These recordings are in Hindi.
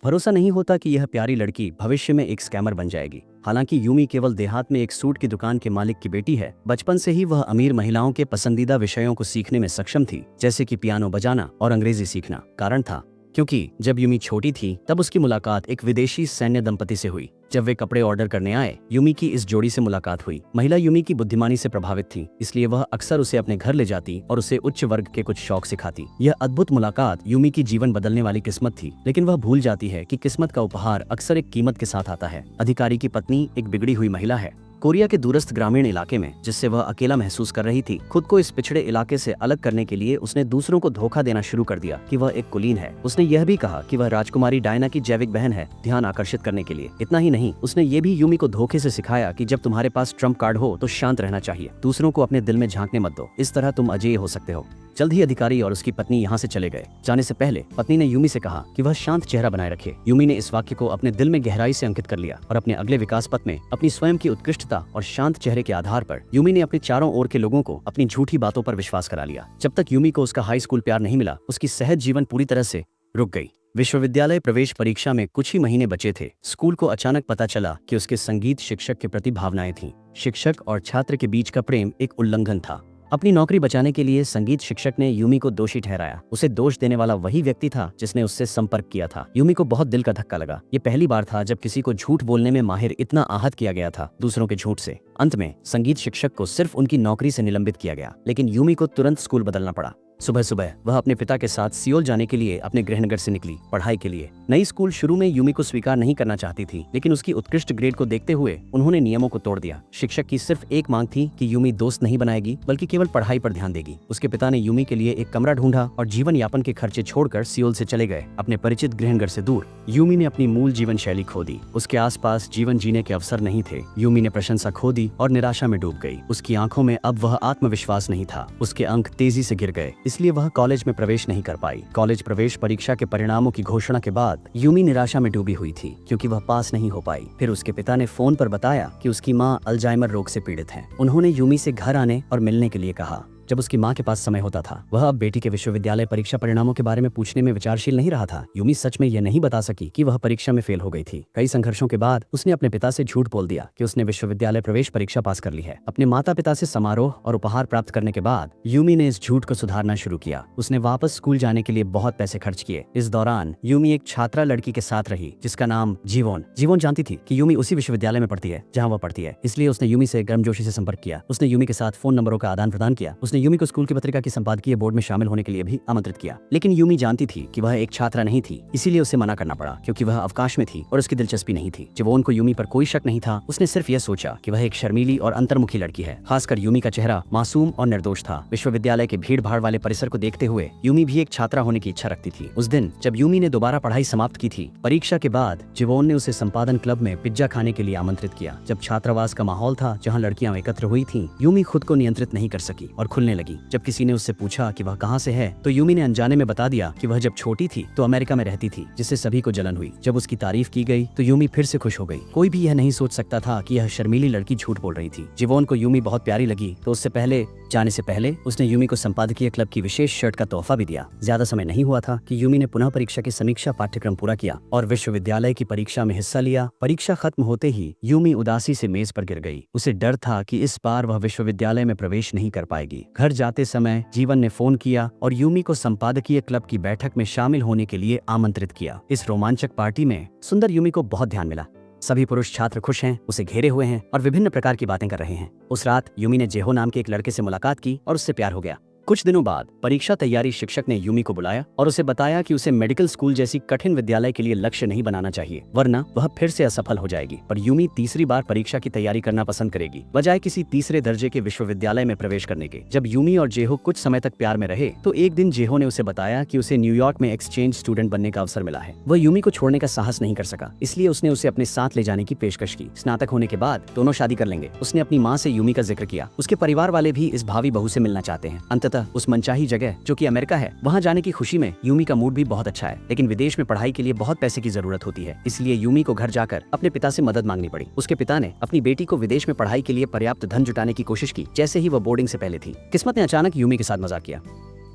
भरोसा नहीं होता कि यह प्यारी लड़की भविष्य में एक स्कैमर बन जाएगी। हालांकि यूमी केवल देहात में एक सूट की दुकान के मालिक की बेटी है, बचपन से ही वह अमीर महिलाओं के पसंदीदा विषयों को सीखने में सक्षम थी, जैसे कि पियानो बजाना और अंग्रेजी सीखना। कारण था क्योंकि जब यूमी छोटी थी तब उसकी मुलाकात एक विदेशी सैन्य दंपति से हुई। जब वे कपड़े ऑर्डर करने आए, यूमी की इस जोड़ी से मुलाकात हुई। महिला यूमी की बुद्धिमानी से प्रभावित थी, इसलिए वह अक्सर उसे अपने घर ले जाती और उसे उच्च वर्ग के कुछ शौक सिखाती। यह अद्भुत मुलाकात यूमी की जीवन बदलने वाली किस्मत थी, लेकिन वह भूल जाती है कि किस्मत का उपहार अक्सर एक कीमत के साथ आता है। अधिकारी की पत्नी एक बिगड़ी हुई महिला है। कोरिया के दूरस्थ ग्रामीण इलाके में, जिससे वह अकेला महसूस कर रही थी। खुद को इस पिछड़े इलाके से अलग करने के लिए उसने दूसरों को धोखा देना शुरू कर दिया कि वह एक कुलीन है। उसने यह भी कहा कि वह राजकुमारी डायना की जैविक बहन है, ध्यान आकर्षित करने के लिए। इतना ही नहीं, उसने ये भी यूमी को धोखे से सिखाया कि जब तुम्हारे पास ट्रम्प कार्ड हो तो शांत रहना चाहिए, दूसरों को अपने दिल में झांकने मत दो, इस तरह तुम अजेय हो सकते हो। जल्द ही अधिकारी और उसकी पत्नी यहाँ से चले गए। जाने से पहले पत्नी ने यूमी से कहा कि वह शांत चेहरा बनाए रखे। यूमी ने इस वाक्य को अपने दिल में गहराई से अंकित कर लिया और अपने अगले विकास पथ में अपनी स्वयं की उत्कृष्टता और शांत चेहरे के आधार पर यूमी ने अपने चारों ओर के लोगों को अपनी झूठी बातों पर विश्वास करा लिया। जब तक यूमी को उसका हाई स्कूल प्यार नहीं मिला, उसकी सहज जीवन पूरी तरह से रुक गई। विश्वविद्यालय प्रवेश परीक्षा में कुछ ही महीने बचे थे। स्कूल को अचानक पता चला कि उसके संगीत शिक्षक के प्रति भावनाएं थीं। शिक्षक और छात्र के बीच का प्रेम एक उल्लंघन था। अपनी नौकरी बचाने के लिए संगीत शिक्षक ने यूमी को दोषी ठहराया। उसे दोष देने वाला वही व्यक्ति था जिसने उससे संपर्क किया था। यूमी को बहुत दिल का धक्का लगा। ये पहली बार था जब किसी को झूठ बोलने में माहिर इतना आहत किया गया था, दूसरों के झूठ से। अंत में संगीत शिक्षक को सिर्फ उनकी नौकरी से निलंबित किया गया, लेकिन यूमी को तुरंत स्कूल बदलना पड़ा। सुबह सुबह वह अपने पिता के साथ सियोल जाने के लिए अपने गृहनगर से निकली, पढ़ाई के लिए। नई स्कूल शुरू में यूमी को स्वीकार नहीं करना चाहती थी, लेकिन उसकी उत्कृष्ट ग्रेड को देखते हुए उन्होंने नियमों को तोड़ दिया। शिक्षक की सिर्फ एक मांग थी कि यूमी दोस्त नहीं बनाएगी, बल्कि केवल पढ़ाई पर ध्यान देगी। उसके पिता ने यूमी के लिए एक कमरा ढूंढा और जीवन यापन के खर्चे छोड़कर सियोल से चले गए, अपने परिचित गृहनगर से दूर। यूमी ने अपनी मूल जीवन शैली खो दी। उसके आसपास जीवन जीने के अवसर नहीं थे। यूमी ने प्रशंसा खो दी और निराशा में डूब गई। उसकी आंखों में अब वह आत्मविश्वास नहीं था। उसके अंक तेजी से गिर गए, इसलिए वह कॉलेज में प्रवेश नहीं कर पाई। कॉलेज प्रवेश परीक्षा के परिणामों की घोषणा के बाद यूमी निराशा में डूबी हुई थी, क्योंकि वह पास नहीं हो पाई। फिर उसके पिता ने फोन पर बताया कि उसकी मां अल्जाइमर रोग से पीड़ित हैं। उन्होंने यूमी से घर आने और मिलने के लिए कहा। जब उसकी मां के पास समय होता था, वह अब बेटी के विश्वविद्यालय परीक्षा परिणामों के बारे में पूछने में विचारशील नहीं रहा था। यूमी सच में यह नहीं बता सकी कि वह परीक्षा में फेल हो गई थी। कई संघर्षों के बाद उसने अपने पिता से झूठ बोल दिया कि उसने विश्वविद्यालय प्रवेश परीक्षा पास कर ली है। अपने माता पिता से समारोह और उपहार प्राप्त करने के बाद यूमी ने इस झूठ को सुधारना शुरू किया। उसने वापस स्कूल जाने के लिए बहुत पैसे खर्च किए। इस दौरान यूमी एक छात्रा लड़की के साथ रही जिसका नाम जीवोन। जीवोन जानती थी कि यूमी उसी विश्वविद्यालय में पढ़ती है जहाँ वह पढ़ती है, इसलिए उसने यूमी से गर्मजोशी से संपर्क किया। उसने यूमी के साथ फोन नंबरों का आदान प्रदान किया। उसने यूमी को स्कूल की की संपादकीय बोर्ड में शामिल होने के लिए भी आमंत्रित किया। लेकिन यूमी जानती थी कि वह एक छात्रा नहीं थी, इसीलिए उसे मना करना पड़ा, क्योंकि वह अवकाश में थी और उसकी दिलचस्पी नहीं थी। जीवोन को यूमी पर कोई शक नहीं था। उसने सिर्फ यह सोचा कि वह एक शर्मीली और अंतर्मुखी लड़की है। खासकर यूमी का चेहरा मासूम और निर्दोष था। विश्वविद्यालय के भीड़ भाड़ वाले परिसर को देखते हुए यूमी भी एक छात्रा होने की इच्छा रखती थी। उस दिन जब यूमी ने दोबारा पढ़ाई समाप्त की थी, परीक्षा के बाद जीवोन ने उसे संपादन क्लब में पिज्जा खाने के लिए आमंत्रित किया। जब छात्रावास का माहौल था जहाँ लड़कियां एकत्र हुई थी, यूमी खुद को नियंत्रित नहीं कर सकी और खुलने लगी। जब किसी ने उससे पूछा कि वह कहां से है, तो यूमी ने अनजाने में बता दिया कि वह जब छोटी थी तो अमेरिका में रहती थी, जिससे सभी को जलन हुई। जब उसकी तारीफ की गई तो यूमी फिर से खुश हो गई। कोई भी यह नहीं सोच सकता था कि यह शर्मीली लड़की झूठ बोल रही थी। जीवोन को यूमी बहुत प्यारी लगी, तो उससे पहले जाने से पहले उसने यूमी को संपादकीय क्लब की विशेष शर्ट का तोहफा भी दिया। ज्यादा समय नहीं हुआ था कि यूमी ने पुनः परीक्षा की समीक्षा पाठ्यक्रम पूरा किया और विश्वविद्यालय की परीक्षा में हिस्सा लिया। परीक्षा खत्म होते ही यूमी उदासी से मेज पर गिर गई। उसे डर था कि इस बार वह विश्वविद्यालय में प्रवेश नहीं कर पाएगी। घर जाते समय जीवन ने फोन किया और यूमी को संपादकीय क्लब की बैठक में शामिल होने के लिए आमंत्रित किया। इस रोमांचक पार्टी में सुंदर यूमी को बहुत ध्यान मिला। सभी पुरुष छात्र खुश हैं, उसे घेरे हुए हैं और विभिन्न प्रकार की बातें कर रहे हैं। उस रात यूमी ने जेहो नाम के एक लड़के से मुलाकात की और उससे प्यार हो गया। कुछ दिनों बाद परीक्षा तैयारी शिक्षक ने यूमी को बुलाया और उसे बताया कि उसे मेडिकल स्कूल जैसी कठिन विद्यालय के लिए लक्ष्य नहीं बनाना चाहिए, वरना वह फिर से असफल हो जाएगी। पर यूमी तीसरी बार परीक्षा की तैयारी करना पसंद करेगी, बजाय किसी तीसरे दर्जे के विश्वविद्यालय में प्रवेश करने के। जब यूमी और जेहो कुछ समय तक प्यार में रहे, तो एक दिन जेहो ने उसे बताया कि उसे न्यूयॉर्क में एक्सचेंज स्टूडेंट बनने का अवसर मिला है। वह यूमी को छोड़ने का साहस नहीं कर सका, इसलिए उसने उसे अपने साथ ले जाने की पेशकश की। स्नातक होने के बाद दोनों शादी कर लेंगे। उसने अपनी माँ से यूमी का जिक्र किया। उसके परिवार वाले भी इस भावी बहू से मिलना चाहते हैं। अंततः उस मनचाही जगह जो कि अमेरिका है, वहां जाने की खुशी में यूमी का मूड भी बहुत अच्छा है। लेकिन विदेश में पढ़ाई के लिए बहुत पैसे की जरूरत होती है, इसलिए यूमी को घर जाकर अपने पिता से मदद मांगनी पड़ी। उसके पिता ने अपनी बेटी को विदेश में पढ़ाई के लिए पर्याप्त धन जुटाने की कोशिश की, जैसे ही वह बोर्डिंग से पहले थी। किस्मत ने अचानक यूमी के साथ मजाक किया।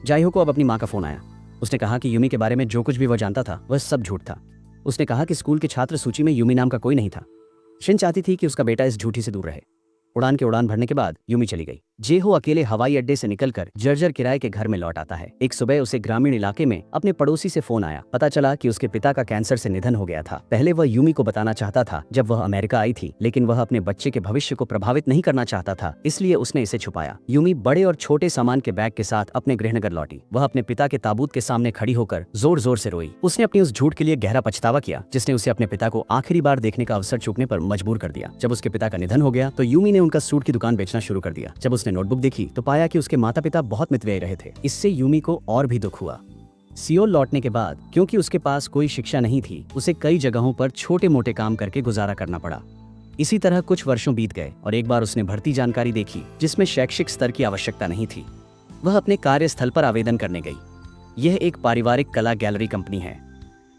जाइहो को अब अपनी माँ का फोन आया। उसने कहा कि यूमी के बारे में जो कुछ भी वह जानता था वह सब झूठ था। उसने कहा कि स्कूल के छात्र सूची में यूमी नाम का कोई नहीं था। शिन चाहती थी कि उसका बेटा इस झूठी से दूर रहे। उड़ान भरने के बाद यूमी चली गई। जेहो अकेले हवाई अड्डे से निकलकर जर्जर किराए के घर में लौट आता है। एक सुबह उसे ग्रामीण इलाके में अपने पड़ोसी से फोन आया। पता चला कि उसके पिता का कैंसर से निधन हो गया था। पहले वह यूमी को बताना चाहता था जब वह अमेरिका आई थी, लेकिन वह अपने बच्चे के भविष्य को प्रभावित नहीं करना चाहता था, इसलिए उसने इसे छुपाया। यूमी बड़े और छोटे सामान के बैग के साथ अपने गृहनगर लौटी। वह अपने पिता के ताबूत के सामने खड़ी होकर जोर जोर से रोई। उसने अपनी उस झूठ के लिए गहरा पछतावा किया जिसने उसे अपने पिता को आखिरी बार देखने का अवसर चूकने पर मजबूर कर दिया। जब उसके पिता का निधन हो गया तो यूमी ने उनका सूट की दुकान बेचना शुरू कर दिया। जब उसने नोटबुक देखी तो पाया कि उसके माता पिता बहुत मितव्ययी रहे थे। इससे यूमी को और भी दुख हुआ। सियोल लौटने के बाद क्योंकि उसके पास कोई शिक्षा नहीं थी, उसे कई जगहों पर छोटे मोटे काम करके गुजारा करना पड़ा। इसी तरह कुछ वर्षों बीत गए और एक बार उसने भर्ती जानकारी देखी जिसमें शैक्षिक स्तर की आवश्यकता नहीं थी। वह अपने कार्यस्थल पर आवेदन करने गई। यह एक पारिवारिक कला गैलरी कंपनी है।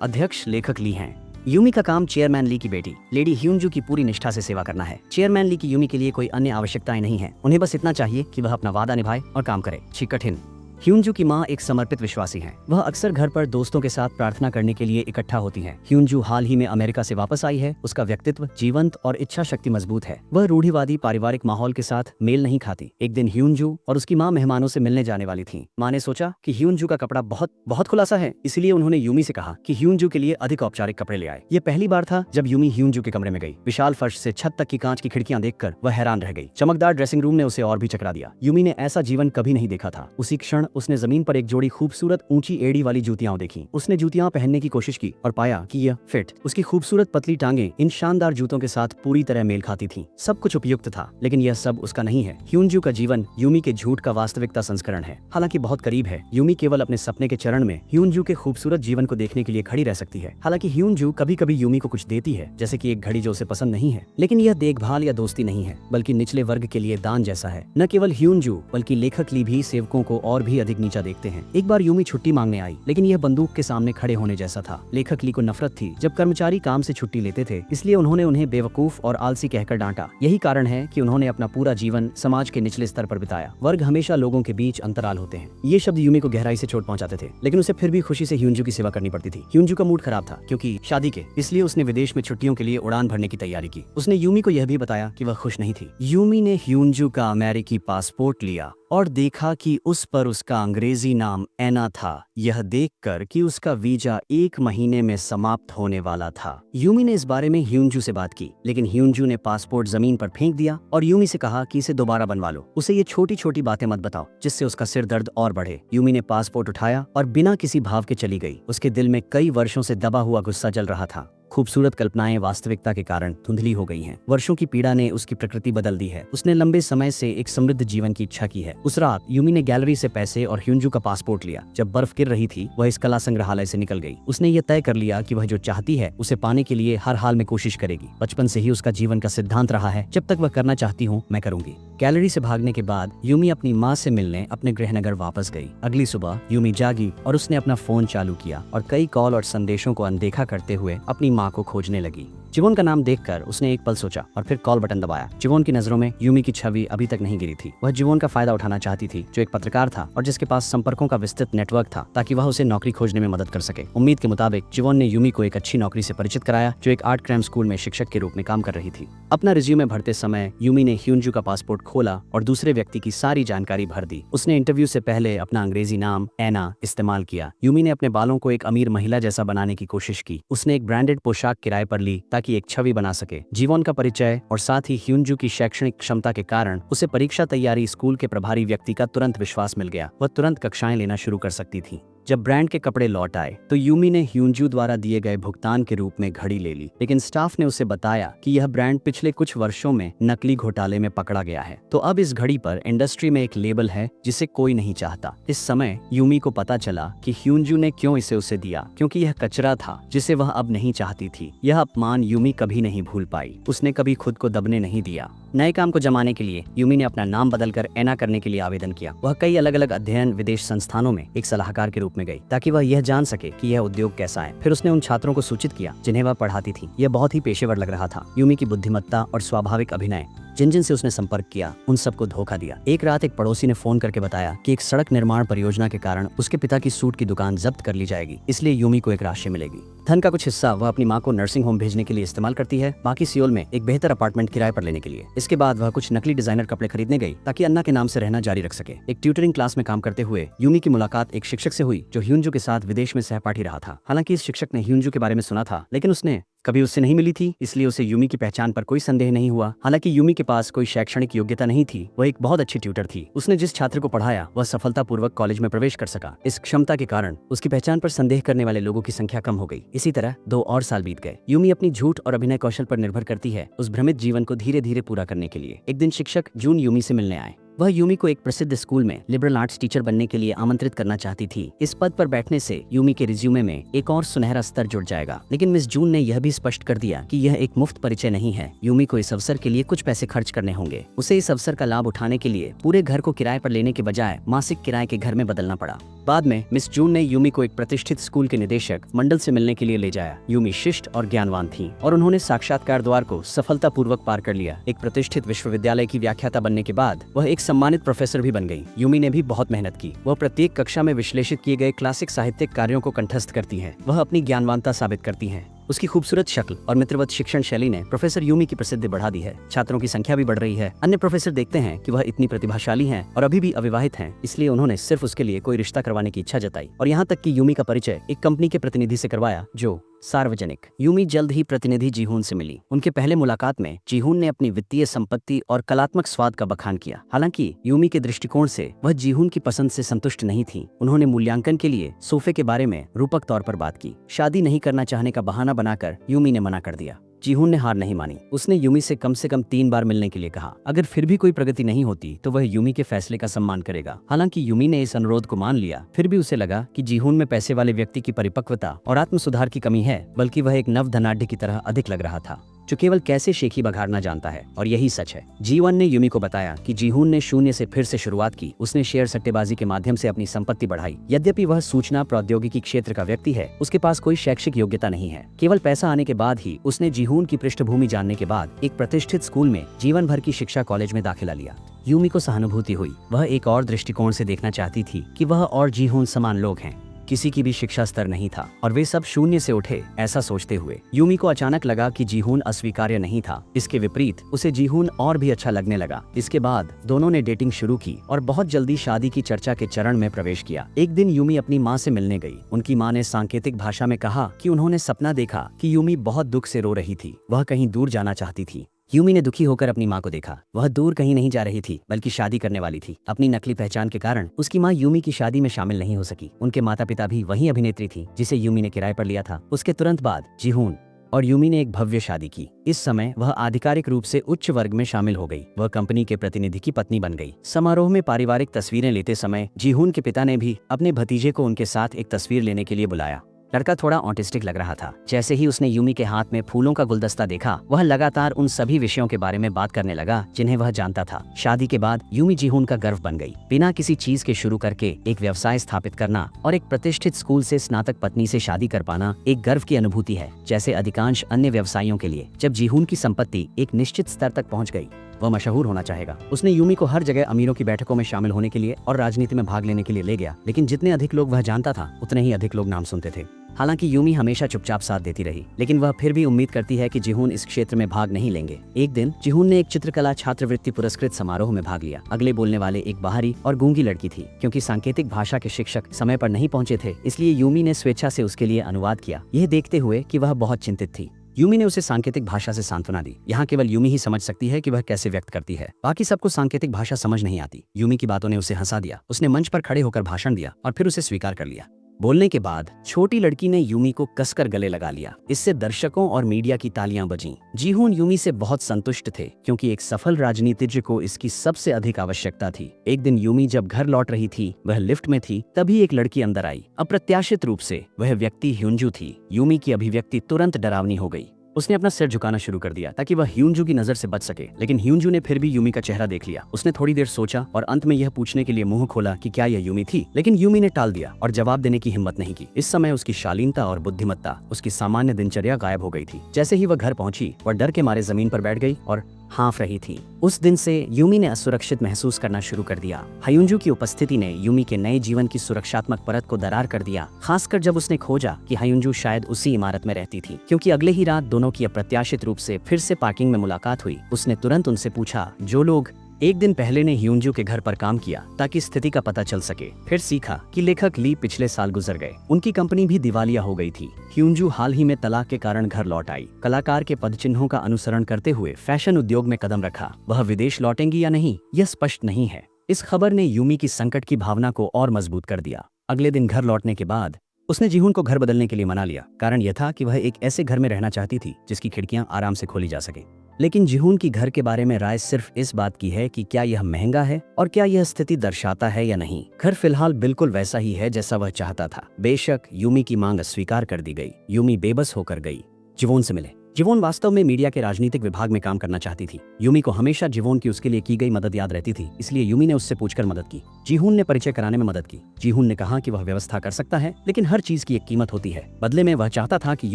अध्यक्ष लेखक ली हैं। यूमी का काम चेयरमैन ली की बेटी लेडी ह्यूनजू की पूरी निष्ठा से सेवा करना है। चेयरमैन ली की यूमी के लिए कोई अन्य आवश्यकताएं नहीं है। उन्हें बस इतना चाहिए कि वह अपना वादा निभाए और काम करे। कठिन। ह्यूनजू की माँ एक समर्पित विश्वासी हैं। वह अक्सर घर पर दोस्तों के साथ प्रार्थना करने के लिए इकट्ठा होती हैं। ह्यूनजू हाल ही में अमेरिका से वापस आई है। उसका व्यक्तित्व जीवंत और इच्छा शक्ति मजबूत है। वह रूढ़िवादी पारिवारिक माहौल के साथ मेल नहीं खाती। एक दिन ह्यूनजू और उसकी माँ मेहमानों से मिलने जाने वाली थी। माँ ने सोचा कि ह्यूनजू का कपड़ा बहुत खुलासा है, इसलिए उन्होंने यूमी से कहा कि ह्यूनजू के लिए अधिक औपचारिक कपड़े ले आए। ये पहली बार था जब यूमी ह्यूनजू के कमरे में गई। विशाल फर्श से छत तक की कांच की खिड़कियां देखकर वह हैरान रह गई। चमकदार ड्रेसिंग रूम ने उसे और भी चकरा दिया। यूमी ने ऐसा जीवन कभी नहीं देखा था। उसी क्षण उसने जमीन पर एक जोड़ी खूबसूरत ऊंची एड़ी वाली जूतियां देखी। उसने जूतियां पहनने की कोशिश की और पाया कि यह फिट। उसकी खूबसूरत पतली टांगें इन शानदार जूतों के साथ पूरी तरह मेल खाती थीं। सब कुछ उपयुक्त था, लेकिन यह सब उसका नहीं है। ह्यूनजू का जीवन यूमी के झूठ का वास्तविकता संस्करण है। हालांकि बहुत करीब है। यूमी केवल अपने सपने के चरण में ह्यूनजू के खूबसूरत जीवन को देखने के लिए खड़ी रह सकती है। हालांकि ह्यूनजू कभी कभी यूमी को कुछ देती है, जैसे कि एक घड़ी जो उसे पसंद नहीं है, लेकिन यह देखभाल या दोस्ती नहीं है, बल्कि निचले वर्ग के लिए दान जैसा है। न केवल ह्यूनजू बल्कि लेखक ली भी सेवकों को और भी अधिक नीचा देखते हैं। एक बार यूमी छुट्टी मांगने आई, लेकिन यह बंदूक के सामने खड़े होने जैसा था। लेखक ली को नफरत थी जब कर्मचारी काम से छुट्टी लेते थे, इसलिए उन्होंने उन्हें बेवकूफ और आलसी कहकर डांटा। यही कारण है कि उन्होंने अपना पूरा जीवन समाज के निचले स्तर पर बिताया। वर्ग हमेशा लोगों के बीच अंतराल होते हैं। ये शब्द यूमी को गहराई से चोट पहुंचाते थे, लेकिन उसे फिर भी खुशी से ह्यूनजू की सेवा करनी पड़ती थी। ह्यूनजू का मूड खराब था क्योंकि शादी के, इसलिए उसने विदेश में छुट्टियों के लिए उड़ान भरने की तैयारी की। उसने यूमी को यह भी बताया कि वह खुश नहीं थी। यूमी ने ह्यूनजू का अमेरिकी पासपोर्ट लिया और देखा कि उस पर उसका अंग्रेजी नाम एना था। यह देखकर कि उसका वीजा 1 महीने में समाप्त होने वाला था। यूमी ने इस बारे में ह्यूनजू से बात की, लेकिन ह्यूनजू ने पासपोर्ट जमीन पर फेंक दिया और यूमी से कहा कि इसे दोबारा बनवा लो। उसे ये छोटी छोटी बातें मत बताओ जिससे उसका सिर दर्द और बढ़े। यूमी ने पासपोर्ट उठाया और बिना किसी भाव के चली गई। उसके दिल में कई वर्षों से दबा हुआ गुस्सा जल रहा था। खूबसूरत कल्पनाएं वास्तविकता के कारण धुंधली हो गई हैं। वर्षों की पीड़ा ने उसकी प्रकृति बदल दी है। उसने लंबे समय से एक समृद्ध जीवन की इच्छा की है। उस रात यूमी ने गैलरी से पैसे और ह्यूनजू का पासपोर्ट लिया। जब बर्फ गिर रही थी, वह इस कला संग्रहालय से निकल गई। उसने ये तय कर लिया कि वह जो चाहती है उसे पाने के लिए हर हाल में कोशिश करेगी। बचपन से ही उसका जीवन का सिद्धांत रहा है, जब तक वह करना चाहती हूँ मैं करूंगी। गैलरी से भागने के बाद यूमी अपनी माँ से मिलने अपने गृहनगर वापस गई। अगली सुबह यूमी जागी और उसने अपना फोन चालू किया और कई कॉल और संदेशों को अनदेखा करते हुए अपनी माँ को खोजने लगी। चिवोन का नाम देखकर उसने एक पल सोचा और फिर कॉल बटन दबाया। चिवोन की नजरों में यूमी की छवि अभी तक नहीं गिरी थी। वह चिवोन का फायदा उठाना चाहती थी, जो एक पत्रकार था और जिसके पास संपर्कों का विस्तृत नेटवर्क था, ताकि वह उसे नौकरी खोजने में मदद कर सके। उम्मीद के मुताबिक चिवोन ने यूमी को एक अच्छी नौकरी से परिचित कराया, जो एक आर्ट क्राइम स्कूल में शिक्षक के रूप में काम कर रही थी। अपना रिज्यूमे भरते समय यूमी ने ह्यूनजू का पासपोर्ट खोला और दूसरे व्यक्ति की सारी जानकारी भर दी। उसने इंटरव्यू से पहले अपना अंग्रेजी नाम एना इस्तेमाल किया। यूमी ने अपने बालों को एक अमीर महिला जैसा बनाने की कोशिश की। उसने एक ब्रांडेड पोशाक किराए पर ली ताकि एक छवि बना सके। जीवन का परिचय और साथ ही ह्यूनजू की शैक्षणिक क्षमता के कारण उसे परीक्षा तैयारी स्कूल के प्रभारी व्यक्ति का तुरंत विश्वास मिल गया। वह तुरंत कक्षाएं लेना शुरू कर सकती थी। जब ब्रांड के कपड़े लौट आए तो यूमी ने ह्यूनजू द्वारा दिए गए भुगतान के रूप में घड़ी ले ली, लेकिन स्टाफ ने उसे बताया कि यह ब्रांड पिछले कुछ वर्षों में नकली घोटाले में पकड़ा गया है। तो अब इस घड़ी पर इंडस्ट्री में एक लेबल है जिसे कोई नहीं चाहता। इस समय यूमी को पता चला कि ह्यूनजू ने क्यों इसे उसे दिया, क्योंकि यह कचरा था जिसे वह अब नहीं चाहती थी। यह अपमान यूमी कभी नहीं भूल पाई। उसने कभी खुद को दबने नहीं दिया। नए काम को जमाने के लिए यूमी ने अपना नाम बदलकर एना करने के लिए आवेदन किया। वह कई अलग अलग अध्ययन विदेश संस्थानों में एक सलाहकार के रूप में गई, ताकि वह यह जान सके कि यह उद्योग कैसा है। फिर उसने उन छात्रों को सूचित किया जिन्हें वह पढ़ाती थी। यह बहुत ही पेशेवर लग रहा था। यूमी की बुद्धिमत्ता और स्वाभाविक अभिनय जिन जिन से उसने संपर्क किया उन सबको धोखा दिया। एक रात एक पड़ोसी ने फोन करके बताया कि एक सड़क निर्माण परियोजना के कारण उसके पिता की सूट की दुकान जब्त कर ली जाएगी, इसलिए यूमी को एक राशि मिलेगी। धन का कुछ हिस्सा वह अपनी माँ को नर्सिंग होम भेजने के लिए इस्तेमाल करती है, बाकी सियोल में एक बेहतर अपार्टमेंट किराए पर लेने के लिए। इसके बाद वह कुछ नकली डिजाइनर कपड़े खरीदने गई ताकि अन्ना के नाम से रहना जारी रख सके। एक ट्यूटरिंग क्लास में काम करते हुए यूमी की मुलाकात एक शिक्षक से हुई जो ह्यूंजू के साथ विदेश में सहपाठी रहा था। हालांकि इस शिक्षक ने ह्यूंजू के बारे में सुना था, लेकिन उसने कभी उससे नहीं मिली थी, इसलिए उसे यूमी की पहचान पर कोई संदेह नहीं हुआ। हालांकि यूमी के पास कोई शैक्षणिक योग्यता नहीं थी, वह एक बहुत अच्छी ट्यूटर थी। उसने जिस छात्र को पढ़ाया वह सफलतापूर्वक कॉलेज में प्रवेश कर सका। इस क्षमता के कारण उसकी पहचान पर संदेह करने वाले लोगों की संख्या कम हो गई। इसी तरह 2 और साल बीत गए। यूमी अपनी झूठ और अभिनय कौशल पर निर्भर करती है उस भ्रमित जीवन को धीरे धीरे पूरा करने के लिए। एक दिन शिक्षक जून यूमी से मिलने आए। वह यूमी को एक प्रसिद्ध स्कूल में लिबरल आर्ट्स टीचर बनने के लिए आमंत्रित करना चाहती थी। इस पद पर बैठने से यूमी के रिज्यूमे में एक और सुनहरा स्तर जुड़ जाएगा। लेकिन मिस जून ने यह भी स्पष्ट कर दिया कि यह एक मुफ्त परिचय नहीं है। यूमी को इस अवसर के लिए कुछ पैसे खर्च करने होंगे। उसे इस अवसर का लाभ उठाने के लिए पूरे घर को किराए पर लेने के बजाय मासिक किराए के घर में बदलना पड़ा। बाद में मिस जून ने यूमी को एक प्रतिष्ठित स्कूल के निदेशक मंडल से मिलने के लिए ले जाया। यूमी शिष्ट और ज्ञानवान थी और उन्होंने साक्षात्कार द्वार को सफलतापूर्वक पार कर लिया। एक प्रतिष्ठित विश्वविद्यालय की व्याख्याता बनने के बाद वह एक सम्मानित प्रोफेसर भी बन गई। यूमी ने भी बहुत मेहनत की। वह प्रत्येक कक्षा में विश्लेषित किए गए क्लासिक साहित्यिक कार्यों को कंठस्थ करती है। वह अपनी ज्ञानवानता साबित करती है। उसकी खूबसूरत शक्ल और मित्रवत शिक्षण शैली ने प्रोफेसर यूमी की प्रसिद्धि बढ़ा दी है। छात्रों की संख्या भी बढ़ रही है। अन्य प्रोफेसर देखते हैं कि वह इतनी प्रतिभाशाली हैं और अभी भी अविवाहित हैं, इसलिए उन्होंने सिर्फ उसके लिए कोई रिश्ता करवाने की इच्छा जताई। और यहाँ तक कि यूमी का परिचय एक कंपनी के प्रतिनिधि से करवाया जो सार्वजनिक। यूमी जल्द ही प्रतिनिधि जीहून से मिली। उनके पहले मुलाकात में जीहून ने अपनी वित्तीय संपत्ति और कलात्मक स्वाद का बखान किया। हालांकि यूमी के दृष्टिकोण से वह जीहून की पसंद से संतुष्ट नहीं थी। उन्होंने मूल्यांकन के लिए सोफे के बारे में रूपक तौर पर बात की। शादी नहीं करना चाहने का बहाना बनाकर यूमी ने मना कर दिया। जीहून ने हार नहीं मानी। उसने यूमी से कम 3 बार मिलने के लिए कहा। अगर फिर भी कोई प्रगति नहीं होती तो वह यूमी के फैसले का सम्मान करेगा। हालांकि यूमी ने इस अनुरोध को मान लिया। फिर भी उसे लगा कि जीहून में पैसे वाले व्यक्ति की परिपक्वता और आत्म सुधार की कमी है, बल्कि वह एक नव धनाढ्य की तरह अधिक लग रहा था जो केवल कैसे शेखी बघाड़ना जानता है। और यही सच है। जीवन ने यूमी को बताया कि जीहून ने शून्य से फिर से शुरुआत की। उसने शेयर सट्टेबाजी के माध्यम से अपनी संपत्ति बढ़ाई। यद्यपि वह सूचना प्रौद्योगिकी क्षेत्र का व्यक्ति है, उसके पास कोई शैक्षिक योग्यता नहीं है। केवल पैसा आने के बाद ही उसने जीहून की पृष्ठभूमि जानने के बाद एक प्रतिष्ठित स्कूल में जीवन भर की शिक्षा कॉलेज में दाखिला लिया। यूमी को सहानुभूति हुई। वह एक और दृष्टिकोण से देखना चाहती थी कि वह और जीहून समान लोग हैं। किसी की भी शिक्षा स्तर नहीं था और वे सब शून्य से उठे। ऐसा सोचते हुए यूमी को अचानक लगा कि जीहून अस्वीकार्य नहीं था। इसके विपरीत उसे जीहून और भी अच्छा लगने लगा। इसके बाद दोनों ने डेटिंग शुरू की और बहुत जल्दी शादी की चर्चा के चरण में प्रवेश किया। एक दिन यूमी अपनी माँ से मिलने गई। उनकी माँ ने सांकेतिक भाषा में कहा कि उन्होंने सपना देखा कि यूमी बहुत दुख से रो रही थी। वह कहीं दूर जाना चाहती थी। यूमी ने दुखी होकर अपनी माँ को देखा। वह दूर कहीं नहीं जा रही थी, बल्कि शादी करने वाली थी। अपनी नकली पहचान के कारण उसकी माँ यूमी की शादी में शामिल नहीं हो सकी। उनके माता पिता भी वही अभिनेत्री थी जिसे यूमी ने किराए पर लिया था। उसके तुरंत बाद जीहून और यूमी ने एक भव्य शादी की। इस समय वह आधिकारिक रूप से उच्च वर्ग में शामिल हो गई। वह कंपनी के प्रतिनिधि की पत्नी बन गई। समारोह में पारिवारिक तस्वीरें लेते समय जीहून के पिता ने भी अपने भतीजे को उनके साथ एक तस्वीर लेने के लिए बुलाया। लड़का थोड़ा ऑटिस्टिक लग रहा था। जैसे ही उसने यूमी के हाथ में फूलों का गुलदस्ता देखा, वह लगातार उन सभी विषयों के बारे में बात करने लगा जिन्हें वह जानता था। शादी के बाद यूमी जीहून का गर्व बन गई। बिना किसी चीज के शुरू करके एक व्यवसाय स्थापित करना और एक प्रतिष्ठित स्कूल से स्नातक पत्नी से शादी कर पाना एक गर्व की अनुभूति है। जैसे अधिकांश अन्य व्यवसायियों के लिए, जब जीहून की संपत्ति एक निश्चित स्तर तक पहुंच गई, वह मशहूर होना चाहेगा। उसने यूमी को हर जगह अमीरों की बैठकों में शामिल होने के लिए और राजनीति में भाग लेने के लिए ले गया। लेकिन जितने अधिक लोग वह जानता था, उतने ही अधिक लोग नाम सुनते थे। हालांकि यूमी हमेशा चुपचाप साथ देती रही, लेकिन वह फिर भी उम्मीद करती है कि जीहून इस क्षेत्र में भाग नहीं लेंगे। एक दिन जीहून ने एक चित्रकला छात्रवृत्ति पुरस्कृत समारोह में भाग लिया। अगले बोलने वाले एक बाहरी और गूंगी लड़की थी। क्योंकि सांकेतिक भाषा के शिक्षक समय पर नहीं पहुंचे थे, इसलिए यूमी ने स्वेच्छा से उसके लिए अनुवाद किया, यह देखते हुए कि वह बहुत चिंतित थी। यूमी ने उसे सांकेतिक भाषा से सांत्वना दी। यहाँ केवल यूमी ही समझ सकती है कि वह कैसे व्यक्त करती है। बाकी सबको सांकेतिक भाषा समझ नहीं आती। यूमी की बातों ने उसे हंसा दिया। उसने मंच पर खड़े होकर भाषण दिया और फिर उसे स्वीकार कर लिया। बोलने के बाद छोटी लड़की ने यूमी को कसकर गले लगा लिया। इससे दर्शकों और मीडिया की तालियां बजीं। जीहून यूमी से बहुत संतुष्ट थे, क्योंकि एक सफल राजनीतिज्ञ को इसकी सबसे अधिक आवश्यकता थी। एक दिन यूमी जब घर लौट रही थी, वह लिफ्ट में थी, तभी एक लड़की अंदर आई। अप्रत्याशित रूप से वह व्यक्ति ह्यूंजू थी। यूमी की अभिव्यक्ति तुरंत डरावनी हो गई। उसने अपना सिर झुकाना शुरू कर दिया ताकि वह ह्यूंजू की नजर से बच सके, लेकिन ह्यूंजू ने फिर भी यूमी का चेहरा देख लिया। उसने थोड़ी देर सोचा और अंत में यह पूछने के लिए मुंह खोला कि क्या यह यूमी थी, लेकिन यूमी ने टाल दिया और जवाब देने की हिम्मत नहीं की। इस समय उसकी शालीनता और बुद्धिमत्ता, उसकी सामान्य दिनचर्या गायब हो गई थी। जैसे ही वह घर पहुंची, वह डर के मारे जमीन पर बैठ गई और हाँफ रही थी। उस दिन से यूमी ने असुरक्षित महसूस करना शुरू कर दिया। हयुंजू की उपस्थिति ने यूमी के नए जीवन की सुरक्षात्मक परत को दरार कर दिया, खासकर जब उसने खोजा कि हयुंजू शायद उसी इमारत में रहती थी। क्योंकि अगले ही रात दोनों की अप्रत्याशित रूप से फिर से पार्किंग में मुलाकात हुई, उसने तुरंत उनसे पूछा जो लोग एक दिन पहले ने ह्यूंजू के घर पर काम किया ताकि स्थिति का पता चल सके। फिर सीखा कि लेखक ली पिछले साल गुजर गए, उनकी कंपनी भी दिवालिया हो गई थी। ह्यूंजू हाल ही में तलाक के कारण घर लौट आई। कलाकार के पदचिन्हों का अनुसरण करते हुए फैशन उद्योग में कदम रखा। वह विदेश लौटेंगी या नहीं यह स्पष्ट नहीं है। इस खबर ने यूमी की संकट की भावना को और मजबूत कर दिया। अगले दिन घर लौटने के बाद उसने जीहुन को घर बदलने के लिए मना लिया। कारण यह था कि वह एक ऐसे घर में रहना चाहती थी जिसकी खिड़कियां आराम से खोली जा सके। लेकिन जीहुन की घर के बारे में राय सिर्फ इस बात की है कि क्या यह महंगा है और क्या यह स्थिति दर्शाता है या नहीं। घर फिलहाल बिल्कुल वैसा ही है जैसा वह चाहता था। बेशक यूमी की मांग अस्वीकार कर दी गई। यूमी बेबस होकर गई। जीवोन से मिले। जीवोन वास्तव में मीडिया के राजनीतिक विभाग में काम करना चाहती थी। यूमी को हमेशा जीवोन की उसके लिए की गई मदद याद रहती थी, इसलिए यूमी ने उससे पूछकर मदद की। जीहुन ने परिचय कराने में मदद की। जीहुन ने कहा कि वह व्यवस्था कर सकता है, लेकिन हर चीज की एक कीमत होती है। बदले में वह चाहता था कि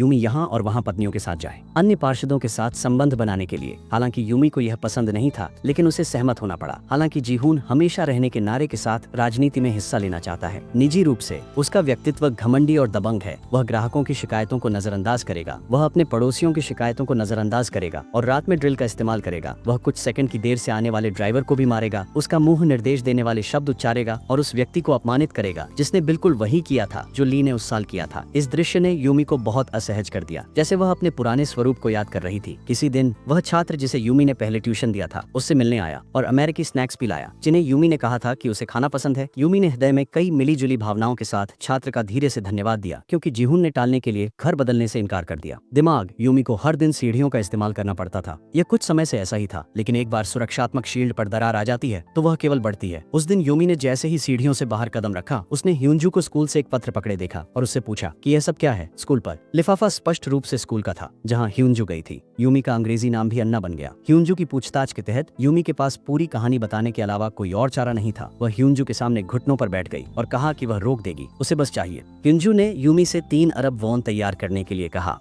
यूमी यहाँ और वहाँ पत्नियों के साथ जाए, अन्य पार्षदों के साथ संबंध बनाने के लिए। हालांकि यूमी को यह पसंद नहीं था, लेकिन उसे सहमत होना पड़ा। हालांकि जीहुन हमेशा रहने के नारे के साथ राजनीति में हिस्सा लेना चाहता है। निजी रूप से उसका व्यक्तित्व घमंडी और दबंग है। वह ग्राहकों की शिकायतों को नजरअंदाज करेगा, वह अपने पड़ोसियों की शिकायतों को नजरअंदाज करेगा और रात में ड्रिल का इस्तेमाल करेगा। वह कुछ सेकंड की देर से आने वाले ड्राइवर को भी मारेगा, उसका मुंह निर्देश देने वाले शब्द उच्चारेगा और उस व्यक्ति को अपमानित करेगा जिसने बिल्कुल वही किया था जो ली ने उस साल किया था। इस दृश्य ने यूमी को बहुत असहज कर दिया, जैसे वह अपने पुराने स्वरूप को याद कर रही थी। किसी दिन वह छात्र जिसे यूमी ने पहले ट्यूशन दिया था उससे मिलने आया और अमेरिकी स्नैक्स भी लाया, जिन्हें यूमी ने कहा था कि उसे खाना पसंद है। यूमी ने हृदय में कई मिली जुली भावनाओं के साथ छात्र का धीरे से धन्यवाद दिया, क्योंकि जीहुन ने टालने के लिए घर बदलने से इनकार कर दिया। दिमाग यूमी को हर दिन सीढ़ियों का इस्तेमाल करना पड़ता था। यह कुछ समय से ऐसा ही था, लेकिन एक बार सुरक्षात्मक शील्ड पर दरार आ जाती है तो वह केवल बढ़ती है। उस दिन यूमी ने जैसे ही सीढ़ियों से बाहर कदम रखा, उसने ह्यूंजू को स्कूल से एक पत्र पकड़े देखा और उससे पूछा कि यह सब क्या है। स्कूल पर लिफाफा स्पष्ट रूप से स्कूल का था जहां ह्यूंजू गई थी। यूमी का अंग्रेजी नाम भी अन्ना बन गया। ह्यूंजू की पूछताछ के तहत यूमी के पास पूरी कहानी बताने के अलावा कोई और चारा नहीं था। वह ह्यूंजू के सामने घुटनों पर बैठ गई और कहा कि वह रोक देगी, उसे बस चाहिए। ह्यूंजू ने यूमी से 3 अरब वॉन तैयार करने के लिए कहा।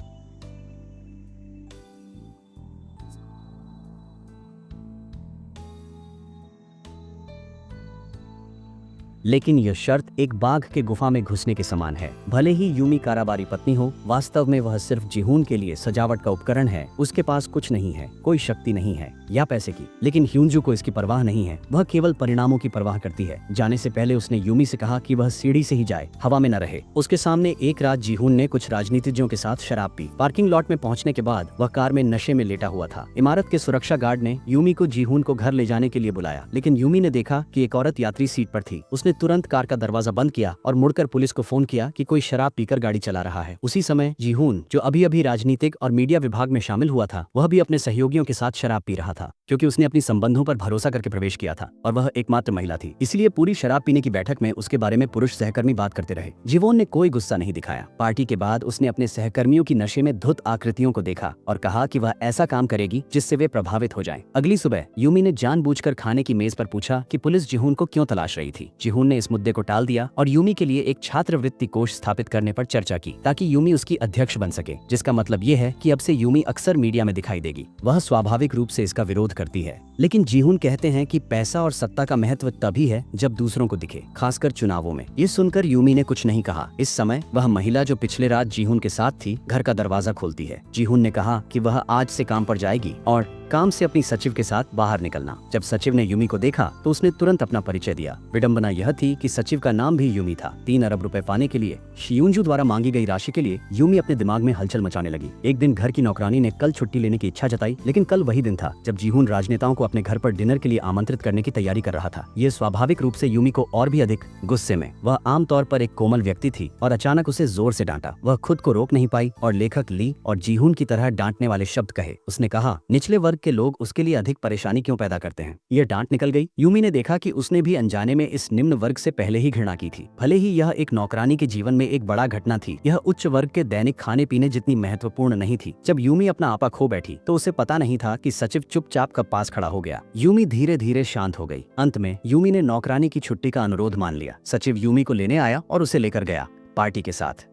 लेकिन यह शर्त एक बाघ के गुफा में घुसने के समान है। भले ही यूमी काराबारी पत्नी हो, वास्तव में वह सिर्फ जीहुन के लिए सजावट का उपकरण है। उसके पास कुछ नहीं है, कोई शक्ति नहीं है या पैसे की। लेकिन ह्यूंजू को इसकी परवाह नहीं है। वह केवल परिणामों की परवाह करती है। जाने से पहले उसने यूमी से कहा कि वह सीढ़ी से ही जाए, हवा में न रहे। उसके सामने एक रात जीहुन ने कुछ राजनीतिज्ञों के साथ शराब पी। पार्किंग लॉट में पहुंचने के बाद वह कार में नशे में लेटा हुआ था। इमारत के सुरक्षा गार्ड ने यूमी को जीहुन को घर ले जाने के लिए बुलाया, लेकिन यूमी ने देखा कि एक औरत यात्री सीट पर थी। उसने तुरंत कार का दरवाजा बंद किया और मुड़कर पुलिस को फोन किया कि कोई शराब पीकर गाड़ी चला रहा है। उसी समय जीहुन, जो अभी अभी राजनीतिक और मीडिया विभाग में शामिल हुआ था, वह भी अपने सहयोगियों के साथ शराब पी रहा था, क्योंकि उसने अपनी संबंधों पर भरोसा करके प्रवेश किया था और वह एकमात्र महिला थी। इसलिए पूरी शराब पीने की बैठक में उसके बारे में पुरुष सहकर्मी बात करते रहे। जीवोन ने कोई गुस्सा नहीं दिखाया। पार्टी के बाद उसने अपने सहकर्मियों की नशे में धुत आकृतियों को देखा और कहा कि वह ऐसा काम करेगी जिससे वे प्रभावित हो जाएं। अगली सुबह यूमी ने जानबूझकर खाने की मेज पर पूछा कि पुलिस जीहुन को क्यों तलाश रही थी। जीहुन ने इस मुद्दे को टाल दिया और यूमी के लिए एक छात्रवृत्ति कोष स्थापित करने पर चर्चा की, ताकि यूमी उसकी अध्यक्ष बन सके, जिसका मतलब ये है कि अब से यूमी अक्सर मीडिया में दिखाई देगी। वह स्वाभाविक रूप से इसका विरोध करती है, लेकिन जीहुन कहते हैं कि पैसा और सत्ता का महत्व तभी है जब दूसरों को दिखे, खासकर चुनावों में। ये सुनकर यूमी ने कुछ नहीं कहा। इस समय वह महिला जो पिछले रात जीहुन के साथ थी घर का दरवाजा खोलती है। जीहुन ने कहा कि वह आज से काम पर जाएगी और काम से अपनी सचिव के साथ बाहर निकलना। जब सचिव ने यूमी को देखा तो उसने तुरंत अपना परिचय दिया। विडंबना यह थी कि सचिव का नाम भी यूमी था। 3 अरब रुपए पाने के लिए ह्यूंजू द्वारा मांगी गई राशि के लिए यूमी अपने दिमाग में हलचल मचाने लगी। एक दिन घर की नौकरानी ने कल छुट्टी लेने की इच्छा जताई, लेकिन कल वही दिन था जब जीहुन राजनेताओं को अपने घर पर डिनर के लिए आमंत्रित करने की तैयारी कर रहा था। ये स्वाभाविक रूप से यूमी को और भी अधिक गुस्से में। वह आमतौर पर एक कोमल व्यक्ति थी और अचानक उसे जोर से डांटा। वह खुद को रोक नहीं पाई और लेखक ली और जीहुन की तरह डांटने वाले शब्द कहे। उसने कहा, निचले वर्ग के लोग उसके लिए अधिक परेशानी क्यों पैदा करते हैं। यह डांट निकल गई। यूमी ने देखा कि उसने भी अनजाने में इस निम्न वर्ग से पहले ही घृणा की थी। भले ही यह एक नौकरानी के जीवन में एक बड़ा घटना थी, यह उच्च वर्ग के दैनिक खाने पीने जितनी महत्वपूर्ण नहीं थी। जब यूमी अपना आपा खो बैठी तो उसे पता नहीं था कि सचिव चुपचाप कब पास खड़ा हो गया। यूमी धीरे धीरे शांत हो गई। अंत में यूमी ने नौकरानी की छुट्टी का अनुरोध मान लिया। सचिव यूमी को लेने आया और उसे लेकर गया पार्टी के साथ।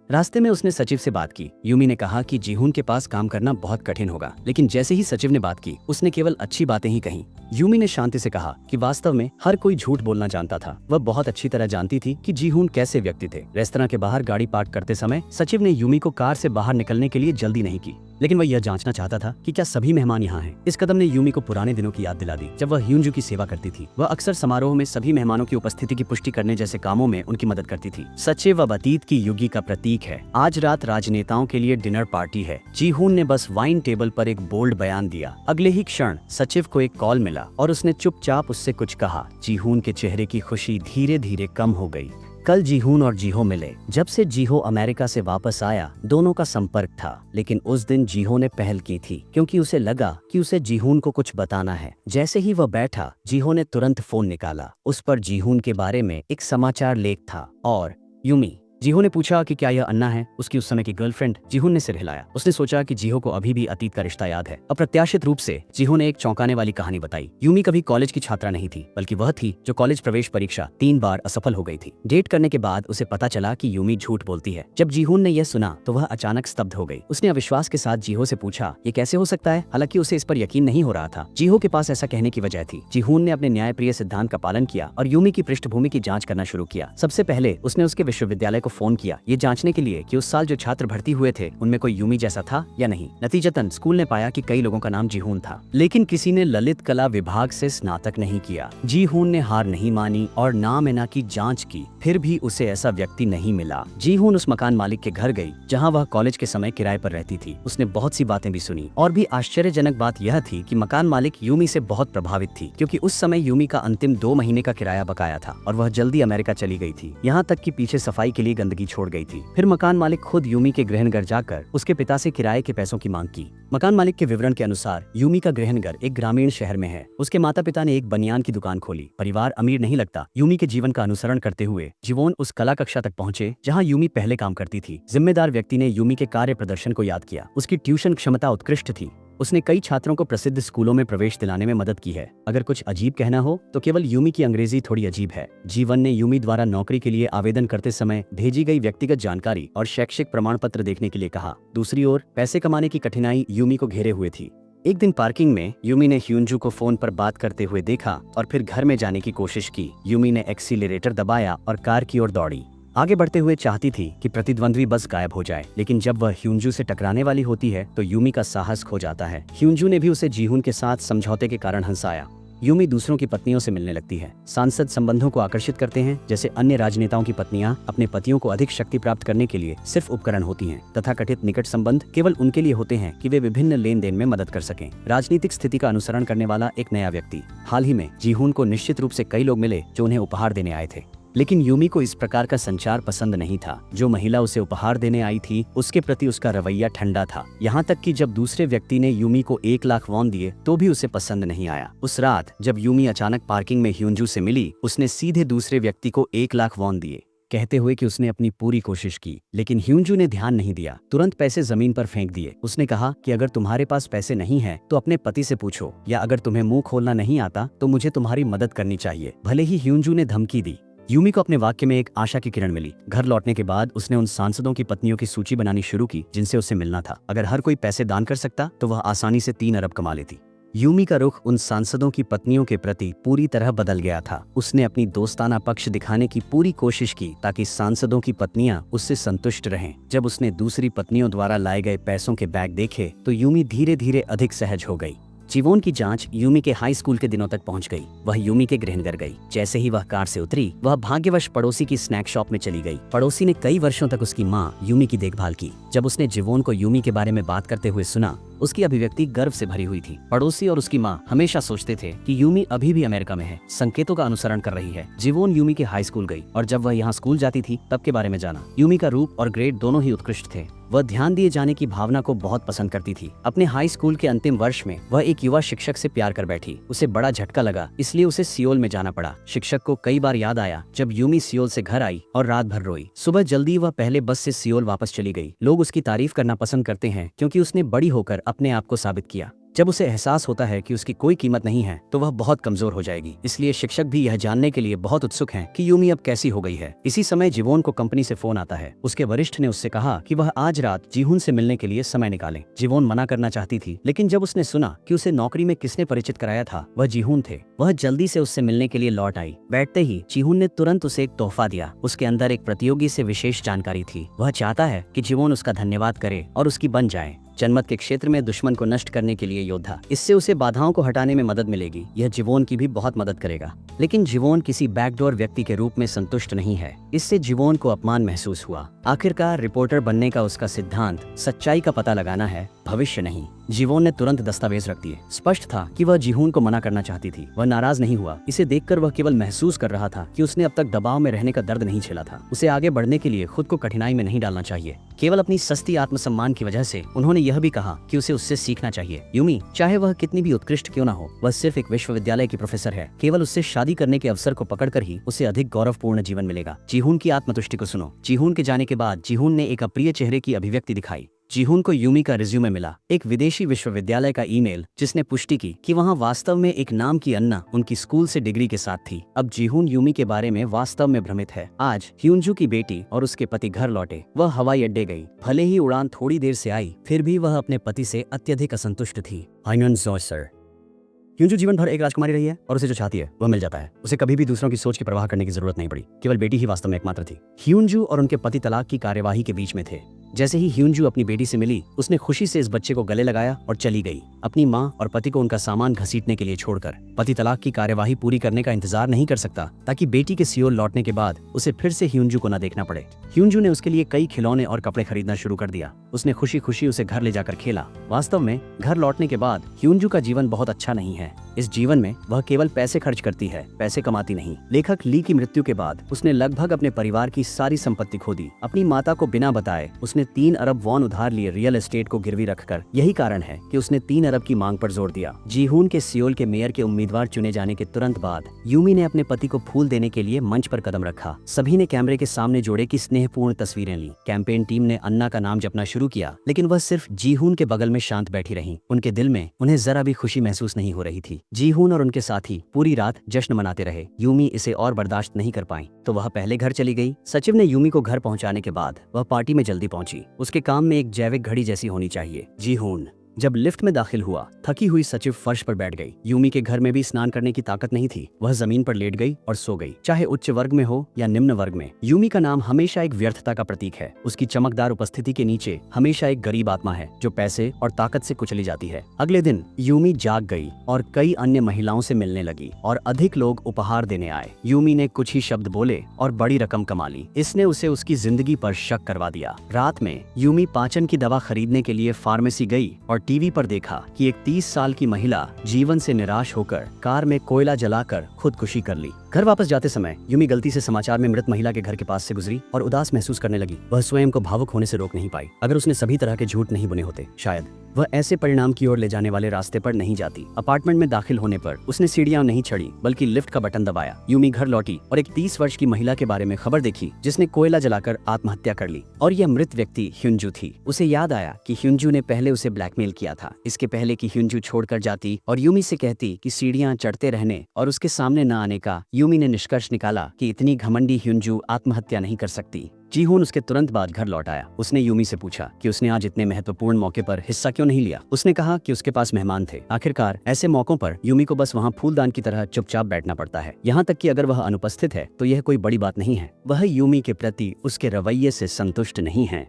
रास्ते में उसने सचिव से बात की। यूमी ने कहा कि जीहून के पास काम करना बहुत कठिन होगा, लेकिन जैसे ही सचिव ने बात की उसने केवल अच्छी बातें ही कही। यूमी ने शांति से कहा कि वास्तव में हर कोई झूठ बोलना जानता था। वह बहुत अच्छी तरह जानती थी कि जीहून कैसे व्यक्ति थे। रेस्तरां के बाहर गाड़ी पार्क करते समय सचिव ने यूमी को कार से बाहर निकलने के लिए जल्दी नहीं की, लेकिन वह यह जांचना चाहता था कि क्या सभी मेहमान यहाँ हैं। इस कदम ने यूमी को पुराने दिनों की याद दिला दी, जब वह ह्यूंजू की सेवा करती थी। वह अक्सर समारोह में सभी मेहमानों की उपस्थिति की पुष्टि करने जैसे कामों में उनकी मदद करती थी। सचिव अब अतीत की युगी का प्रतीक है। आज रात राजनेताओं के लिए डिनर पार्टी है। जीहून ने बस वाइन टेबल पर एक बोल्ड बयान दिया। अगले ही क्षण सचिव को एक कॉल मिला और उसने चुपचाप उससे कुछ कहा। जीहून के चेहरे की खुशी धीरे धीरे कम हो गई। कल जीहून और जीहो मिले। जब से जीहो अमेरिका से वापस आया दोनों का संपर्क था, लेकिन उस दिन जीहो ने पहल की थी क्योंकि उसे लगा कि उसे जीहून को कुछ बताना है। जैसे ही वह बैठा जीहो ने तुरंत फोन निकाला। उस पर जीहून के बारे में एक समाचार लेख था और यूमी। जीहो ने पूछा कि क्या यह अन्ना है, उसकी उस समय की गर्लफ्रेंड। जीहून ने सिर हिलाया। उसने सोचा कि जीहो को अभी भी अतीत का रिश्ता याद है। अप्रत्याशित रूप से जीहो ने एक चौंकाने वाली कहानी बताई। यूमी कभी कॉलेज की छात्रा नहीं थी, बल्कि वह थी जो कॉलेज प्रवेश परीक्षा 3 बार असफल हो गई थी। डेट करने के बाद उसे पता चला कि यूमी झूठ बोलती है। जब जीहून ने यह सुना तो वह अचानक स्तब्ध हो गई। उसने अविश्वास के साथ जीहो से पूछा, ये कैसे हो सकता है? हालांकि उसे इस पर यकीन नहीं हो रहा था। जीहो के पास ऐसा कहने की वजह थी। जीहून ने अपने न्यायप्रिय सिद्धांत का पालन किया और यूमी की पृष्ठभूमि की जांच करना शुरू किया। सबसे पहले उसने उसके विश्वविद्यालय को फोन किया, ये जांचने के लिए कि उस साल जो छात्र भर्ती हुए थे उनमें कोई यूमी जैसा था या नहीं। नतीजतन स्कूल ने पाया कि कई लोगों का नाम जीहून था, लेकिन किसी ने ललित कला विभाग से स्नातक नहीं किया। जीहून ने हार नहीं मानी और नाम एना की जांच की, फिर भी उसे ऐसा व्यक्ति नहीं मिला। जीहून उस मकान मालिक के घर गई जहां वह कॉलेज के समय किराए पर रहती थी। उसने बहुत सी बातें भी सुनी और भी आश्चर्यजनक बात यह थी कि मकान मालिक यूमी से बहुत प्रभावित थी, क्योंकि उस समय यूमी का अंतिम 2 महीने का किराया बकाया था और वह जल्दी अमेरिका चली गई थी। यहाँ तक कि पीछे सफाई के लिए गंदगी छोड़ गई थी। फिर मकान मालिक खुद यूमी के गृहनगर जाकर उसके पिता से किराए के पैसों की मांग की। मकान मालिक के विवरण के अनुसार यूमी का गृहनगर एक ग्रामीण शहर में है। उसके माता पिता ने एक बनियान की दुकान खोली। परिवार अमीर नहीं लगता। यूमी के जीवन का अनुसरण करते हुए जीवोन उस कला कक्षा तक पहुंचे जहां यूमी पहले काम करती थी। जिम्मेदार व्यक्ति ने यूमी के कार्य प्रदर्शन को याद किया। उसकी ट्यूशन क्षमता उत्कृष्ट थी। उसने कई छात्रों को प्रसिद्ध स्कूलों में प्रवेश दिलाने में मदद की है। अगर कुछ अजीब कहना हो तो केवल यूमी की अंग्रेजी थोड़ी अजीब है। जीवन ने यूमी द्वारा नौकरी के लिए आवेदन करते समय भेजी गई व्यक्तिगत जानकारी और शैक्षिक प्रमाण पत्र देखने के लिए कहा। दूसरी ओर पैसे कमाने की कठिनाई यूमी को घेरे हुए थी। एक दिन पार्किंग में यूमी ने ह्यूंजू को फोन पर बात करते हुए देखा और फिर घर में जाने की कोशिश की। यूमी ने एक्सीलरेटर दबाया और कार की ओर दौड़ी। आगे बढ़ते हुए चाहती थी कि प्रतिद्वंद्वी बस गायब हो जाए, लेकिन जब वह ह्यूंजू से टकराने वाली होती है तो यूमी का साहस खो जाता है। ह्यूंजू ने भी उसे जीहून के साथ समझौते के कारण हंसाया। यूमी दूसरों की पत्नियों से मिलने लगती है। सांसद संबंधों को आकर्षित करते हैं, जैसे अन्य राजनेताओं की पत्नियां अपने पतियों को अधिक शक्ति प्राप्त करने के लिए सिर्फ उपकरण होती हैं। तथाकथित निकट संबंध केवल उनके लिए होते हैं कि वे विभिन्न लेन देन में मदद कर सकें। राजनीतिक स्थिति का अनुसरण करने वाला एक नया व्यक्ति। हाल ही में जीहून को निश्चित रूप से कई लोग मिले जो उन्हें उपहार देने आए थे, लेकिन यूमी को इस प्रकार का संचार पसंद नहीं था। जो महिला उसे उपहार देने आई थी उसके प्रति उसका रवैया ठंडा था। यहाँ तक कि जब दूसरे व्यक्ति ने यूमी को 1 लाख वॉन दिए तो भी उसे पसंद नहीं आया। उस रात जब यूमी अचानक पार्किंग में ह्यूंजू से मिली, उसने सीधे दूसरे व्यक्ति को 1 लाख वॉन दिए, कहते हुए कि उसने अपनी पूरी कोशिश की। लेकिन ह्यूंजू ने ध्यान नहीं दिया, तुरंत पैसे जमीन पर फेंक दिए। उसने कहा कि अगर तुम्हारे पास पैसे नहीं है तो अपने पति से पूछो, या अगर तुम्हें मुंह खोलना नहीं आता तो मुझे तुम्हारी मदद करनी चाहिए। भले ही ह्यूंजू ने धमकी दी, यूमी को अपने वाक्य में एक आशा की किरण मिली। घर लौटने के बाद उसने उन सांसदों की पत्नियों की सूची बनानी शुरू की जिनसे उसे मिलना था। अगर हर कोई पैसे दान कर सकता तो वह आसानी से 3 अरब कमा लेती। यूमी का रुख उन सांसदों की पत्नियों के प्रति पूरी तरह बदल गया था। उसने अपनी दोस्ताना पक्ष दिखाने की पूरी कोशिश की ताकि सांसदों की पत्नियां उससे संतुष्ट रहें। जब उसने दूसरी पत्नियों द्वारा लाए गए पैसों के बैग देखे तो यूमी धीरे धीरे अधिक सहज हो गई। जीवोन की जांच यूमी के हाई स्कूल के दिनों तक पहुंच गई। वह यूमी के गृहनगर गई। जैसे ही वह कार से उतरी, वह भाग्यवश पड़ोसी की स्नैक शॉप में चली गई। पड़ोसी ने कई वर्षों तक उसकी माँ यूमी की देखभाल की। जब उसने जीवोन को यूमी के बारे में बात करते हुए सुना, उसकी अभिव्यक्ति गर्व से भरी हुई थी। पड़ोसी और उसकी माँ हमेशा सोचते थे कि यूमी अभी भी अमेरिका में है, संकेतों का अनुसरण कर रही है। जीवोन यूमी के हाई स्कूल गई और जब वह यहाँ स्कूल जाती थी तब के बारे में जाना। यूमी का रूप और ग्रेड दोनों ही उत्कृष्ट थे। वह ध्यान दिए जाने की भावना को बहुत पसंद करती थी। अपने हाई स्कूल के अंतिम वर्ष में वह एक युवा शिक्षक से प्यार कर बैठी। उसे बड़ा झटका लगा, इसलिए उसे सियोल में जाना पड़ा। शिक्षक को कई बार याद आया जब यूमी सियोल से घर आई और रात भर रोई। सुबह जल्दी वह पहले बस से सियोल वापस चली गई। लोग उसकी तारीफ करना पसंद करते हैं क्योंकि उसने बड़ी होकर अपने आप को साबित किया। जब उसे एहसास होता है कि उसकी कोई कीमत नहीं है तो वह बहुत कमजोर हो जाएगी। इसलिए शिक्षक भी यह जानने के लिए बहुत उत्सुक हैं कि यूमी अब कैसी हो गई है। इसी समय जीवोन को कंपनी से फोन आता है। उसके वरिष्ठ ने उससे कहा कि वह आज रात जीहुन से मिलने के लिए समय निकाले। जीवोन मना करना चाहती थी, लेकिन जब उसने सुना कि उसे नौकरी में किसने परिचित कराया था वह जीहुन थे, वह जल्दी से उससे मिलने के लिए लौट आई। बैठते ही जीहुन ने तुरंत उसे एक तोहफा दिया। उसके अंदर एक प्रतियोगी से विशेष जानकारी थी। वह चाहता है कि जीवोन उसका धन्यवाद करे और उसकी बन जाए। जनमत के क्षेत्र में दुश्मन को नष्ट करने के लिए योद्धा। इससे उसे बाधाओं को हटाने में मदद मिलेगी। यह जीवोन की भी बहुत मदद करेगा। लेकिन जीवोन किसी बैकडोर व्यक्ति के रूप में संतुष्ट नहीं है। इससे जीवोन को अपमान महसूस हुआ। आखिरकार रिपोर्टर बनने का उसका सिद्धांत सच्चाई का पता लगाना है, भविष्य नहीं। जीवोन ने तुरंत दस्तावेज रख दिए। स्पष्ट था कि वह जीहुन को मना करना चाहती थी। वह नाराज नहीं हुआ। इसे देखकर वह केवल महसूस कर रहा था कि उसने अब तक दबाव में रहने का दर्द नहीं झेला था। उसे आगे बढ़ने के लिए खुद को कठिनाई में नहीं डालना चाहिए। केवल अपनी सस्ती आत्मसम्मान की वजह से उन्होंने यह भी कहा कि उसे उससे सीखना चाहिए। यूमी, चाहे वह कितनी भी उत्कृष्ट क्यों ना हो, वह सिर्फ एक विश्वविद्यालय की प्रोफेसर है। केवल उससे शादी करने के अवसर को पकड़कर ही उसे अधिक गौरवपूर्ण जीवन मिलेगा। जीहुन की आत्मतुष्टि को सुनो। जीहुन के जाने के बाद जीहुन ने एक अप्रिय चेहरे की अभिव्यक्ति दिखाई। जीहुन को यूमी का रिज्यूमे मिला, एक विदेशी विश्वविद्यालय का ईमेल जिसने पुष्टि की कि वहां वास्तव में एक नाम की अन्ना उनकी स्कूल से डिग्री के साथ थी। अब जीहुन यूमी के बारे में वास्तव में भ्रमित है। आज ह्यूनजू की बेटी और उसके पति घर लौटे। वह हवाई अड्डे गई। भले ही उड़ान थोड़ी देर से आई, फिर भी वह अपने पति से अत्यधिक असंतुष्ट थी। ह्यूनजू जीवन भर एक राजकुमारी रही है और उसे जो चाहती है वह मिल जाता है। उसे कभी भी दूसरों की सोच की परवाह करने की जरूरत नहीं पड़ी। केवल बेटी ही वास्तव में एकमात्र थी। ह्यूनजू और उनके पति तलाक की कार्यवाही के बीच में थे। जैसे ही ह्यूनजू अपनी बेटी से मिली, उसने खुशी से इस बच्चे को गले लगाया और चली गई, अपनी माँ और पति को उनका सामान घसीटने के लिए छोड़कर। पति तलाक की कार्यवाही पूरी करने का इंतजार नहीं कर सकता ताकि बेटी के सियोल लौटने के बाद उसे फिर से ह्यूनजू को न देखना पड़े। ह्यूनजू ने उसके लिए कई खिलौने और कपड़े खरीदना शुरू कर दिया। उसने खुशी खुशी उसे घर ले जाकर खेला। वास्तव में घर लौटने के बाद ह्यूनजू का जीवन बहुत अच्छा नहीं है। इस जीवन में वह केवल पैसे खर्च करती है, पैसे कमाती नहीं। लेखक ली की मृत्यु के बाद उसने लगभग अपने परिवार की सारी संपत्ति खो दी। अपनी माता को बिना बताए उसने 3 अरब वॉन उधार लिए रियल एस्टेट को गिरवी रखकर। यही कारण है कि उसने 3 अरब की मांग पर जोर दिया। जीहुन के सियोल के मेयर के उम्मीदवार चुने जाने के तुरंत बाद यूमी ने अपने पति को फूल देने के लिए मंच पर कदम रखा। सभी ने कैमरे के सामने जोड़े की स्नेहपूर्ण तस्वीरें ली। कैंपेन टीम ने अन्ना का नाम जपना शुरू किया, लेकिन वह सिर्फ जीहुन के बगल में शांत बैठी रही। उनके दिल में उन्हें जरा भी खुशी महसूस नहीं हो रही थी। जीहुन और उनके साथी पूरी रात जश्न मनाते रहे। यूमी इसे और बर्दाश्त नहीं कर पाई तो वह पहले घर चली गई। सचिव ने यूमी को घर पहुंचाने के बाद वह पार्टी में जल्दी पहुंची। उसके काम में एक जैविक घड़ी जैसी होनी चाहिए। जीहुन जब लिफ्ट में दाखिल हुआ, थकी हुई सचिव फर्श पर बैठ गई। यूमी के घर में भी स्नान करने की ताकत नहीं थी। वह जमीन पर लेट गई और सो गई। चाहे उच्च वर्ग में हो या निम्न वर्ग में, यूमी का नाम हमेशा एक व्यर्थता का प्रतीक है। उसकी चमकदार उपस्थिति के नीचे हमेशा एक गरीब आत्मा है जो पैसे और ताकत से कुचली जाती है। अगले दिन यूमी जाग गई और कई अन्य महिलाओं से मिलने लगी और अधिक लोग उपहार देने आए। यूमी ने कुछ ही शब्द बोले और बड़ी रकम कमा ली। इसने उसे उसकी जिंदगी पर शक करवा दिया। रात में यूमी पाचन की दवा खरीदने के लिए फार्मेसी गई और टीवी पर देखा कि एक 30 साल की महिला जीवन से निराश होकर कार में कोयला जलाकर खुदकुशी कर ली। घर वापस जाते समय यूमी गलती से समाचार में मृत महिला के घर के पास से गुजरी और उदास महसूस करने लगी। वह स्वयं को भावुक होने से रोक नहीं पाई। अगर उसने सभी तरह के झूठ नहीं बुने होते, शायद वह ऐसे परिणाम की ओर ले जाने वाले रास्ते पर नहीं जाती। अपार्टमेंट में दाखिल होने पर उसने सीढ़ियां नहीं चढ़ी बल्कि लिफ्ट का बटन दबाया। यूमी घर लौटी और एक 30 वर्ष की महिला के बारे में खबर देखी जिसने कोयला जलाकर आत्महत्या कर ली। और यह मृत व्यक्ति ह्यूनजू थी। उसे याद आया कि ह्यूनजू ने पहले उसे ब्लैकमेल किया था, इसके पहले कि ह्यूनजू छोड़कर जाती और यूमी से कहती कि सीढ़ियां चढ़ते रहने और उसके सामने न आने का। यूमी ने निष्कर्ष निकाला कि इतनी घमंडी ह्यूनजू आत्महत्या नहीं कर सकती। जीहुन उसके तुरंत बाद घर लौट आया। उसने यूमी से पूछा कि उसने आज इतने महत्वपूर्ण मौके पर हिस्सा क्यों नहीं लिया। उसने कहा कि उसके पास मेहमान थे। आखिरकार ऐसे मौकों पर यूमी को बस वहाँ फूलदान की तरह चुपचाप बैठना पड़ता है। यहाँ तक कि अगर वह अनुपस्थित है तो यह कोई बड़ी बात नहीं है। वह यूमी के प्रति उसके रवैये से संतुष्ट नहीं है।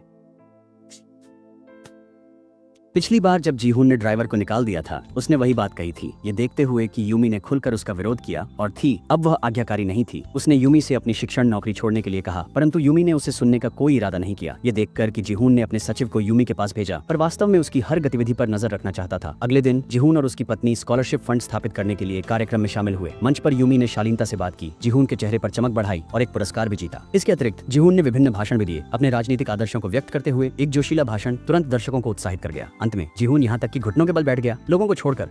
पिछली बार जब जीहुन ने ड्राइवर को निकाल दिया था, उसने वही बात कही थी। ये देखते हुए कि यूमी ने खुलकर उसका विरोध किया और थी, अब वह आज्ञाकारी नहीं थी। उसने यूमी से अपनी शिक्षण नौकरी छोड़ने के लिए कहा, परंतु यूमी ने उसे सुनने का कोई इरादा नहीं किया। ये देखकर कि जीहुन ने अपने सचिव को यूमी के पास भेजा, पर वास्तव में उसकी हर गतिविधि पर नजर रखना चाहता था। अगले दिन जीहुन और उसकी पत्नी स्कॉलरशिप फंड स्थापित करने के लिए कार्यक्रम में शामिल हुए। मंच पर यूमी ने शालीनता से बात की, जीहुन के चेहरे पर चमक बढ़ाई और एक पुरस्कार भी जीता। इसके अतिरिक्त जीहुन ने विभिन्न भाषण भी दिए। अपने राजनीतिक आदर्शों को व्यक्त करते हुए एक जोशीला भाषण तुरंत दर्शकों को उत्साहित कर गया। अंत में जीहुन यहाँ तक कि घुटनों के बल बैठ गया, लोगों को छोड़कर।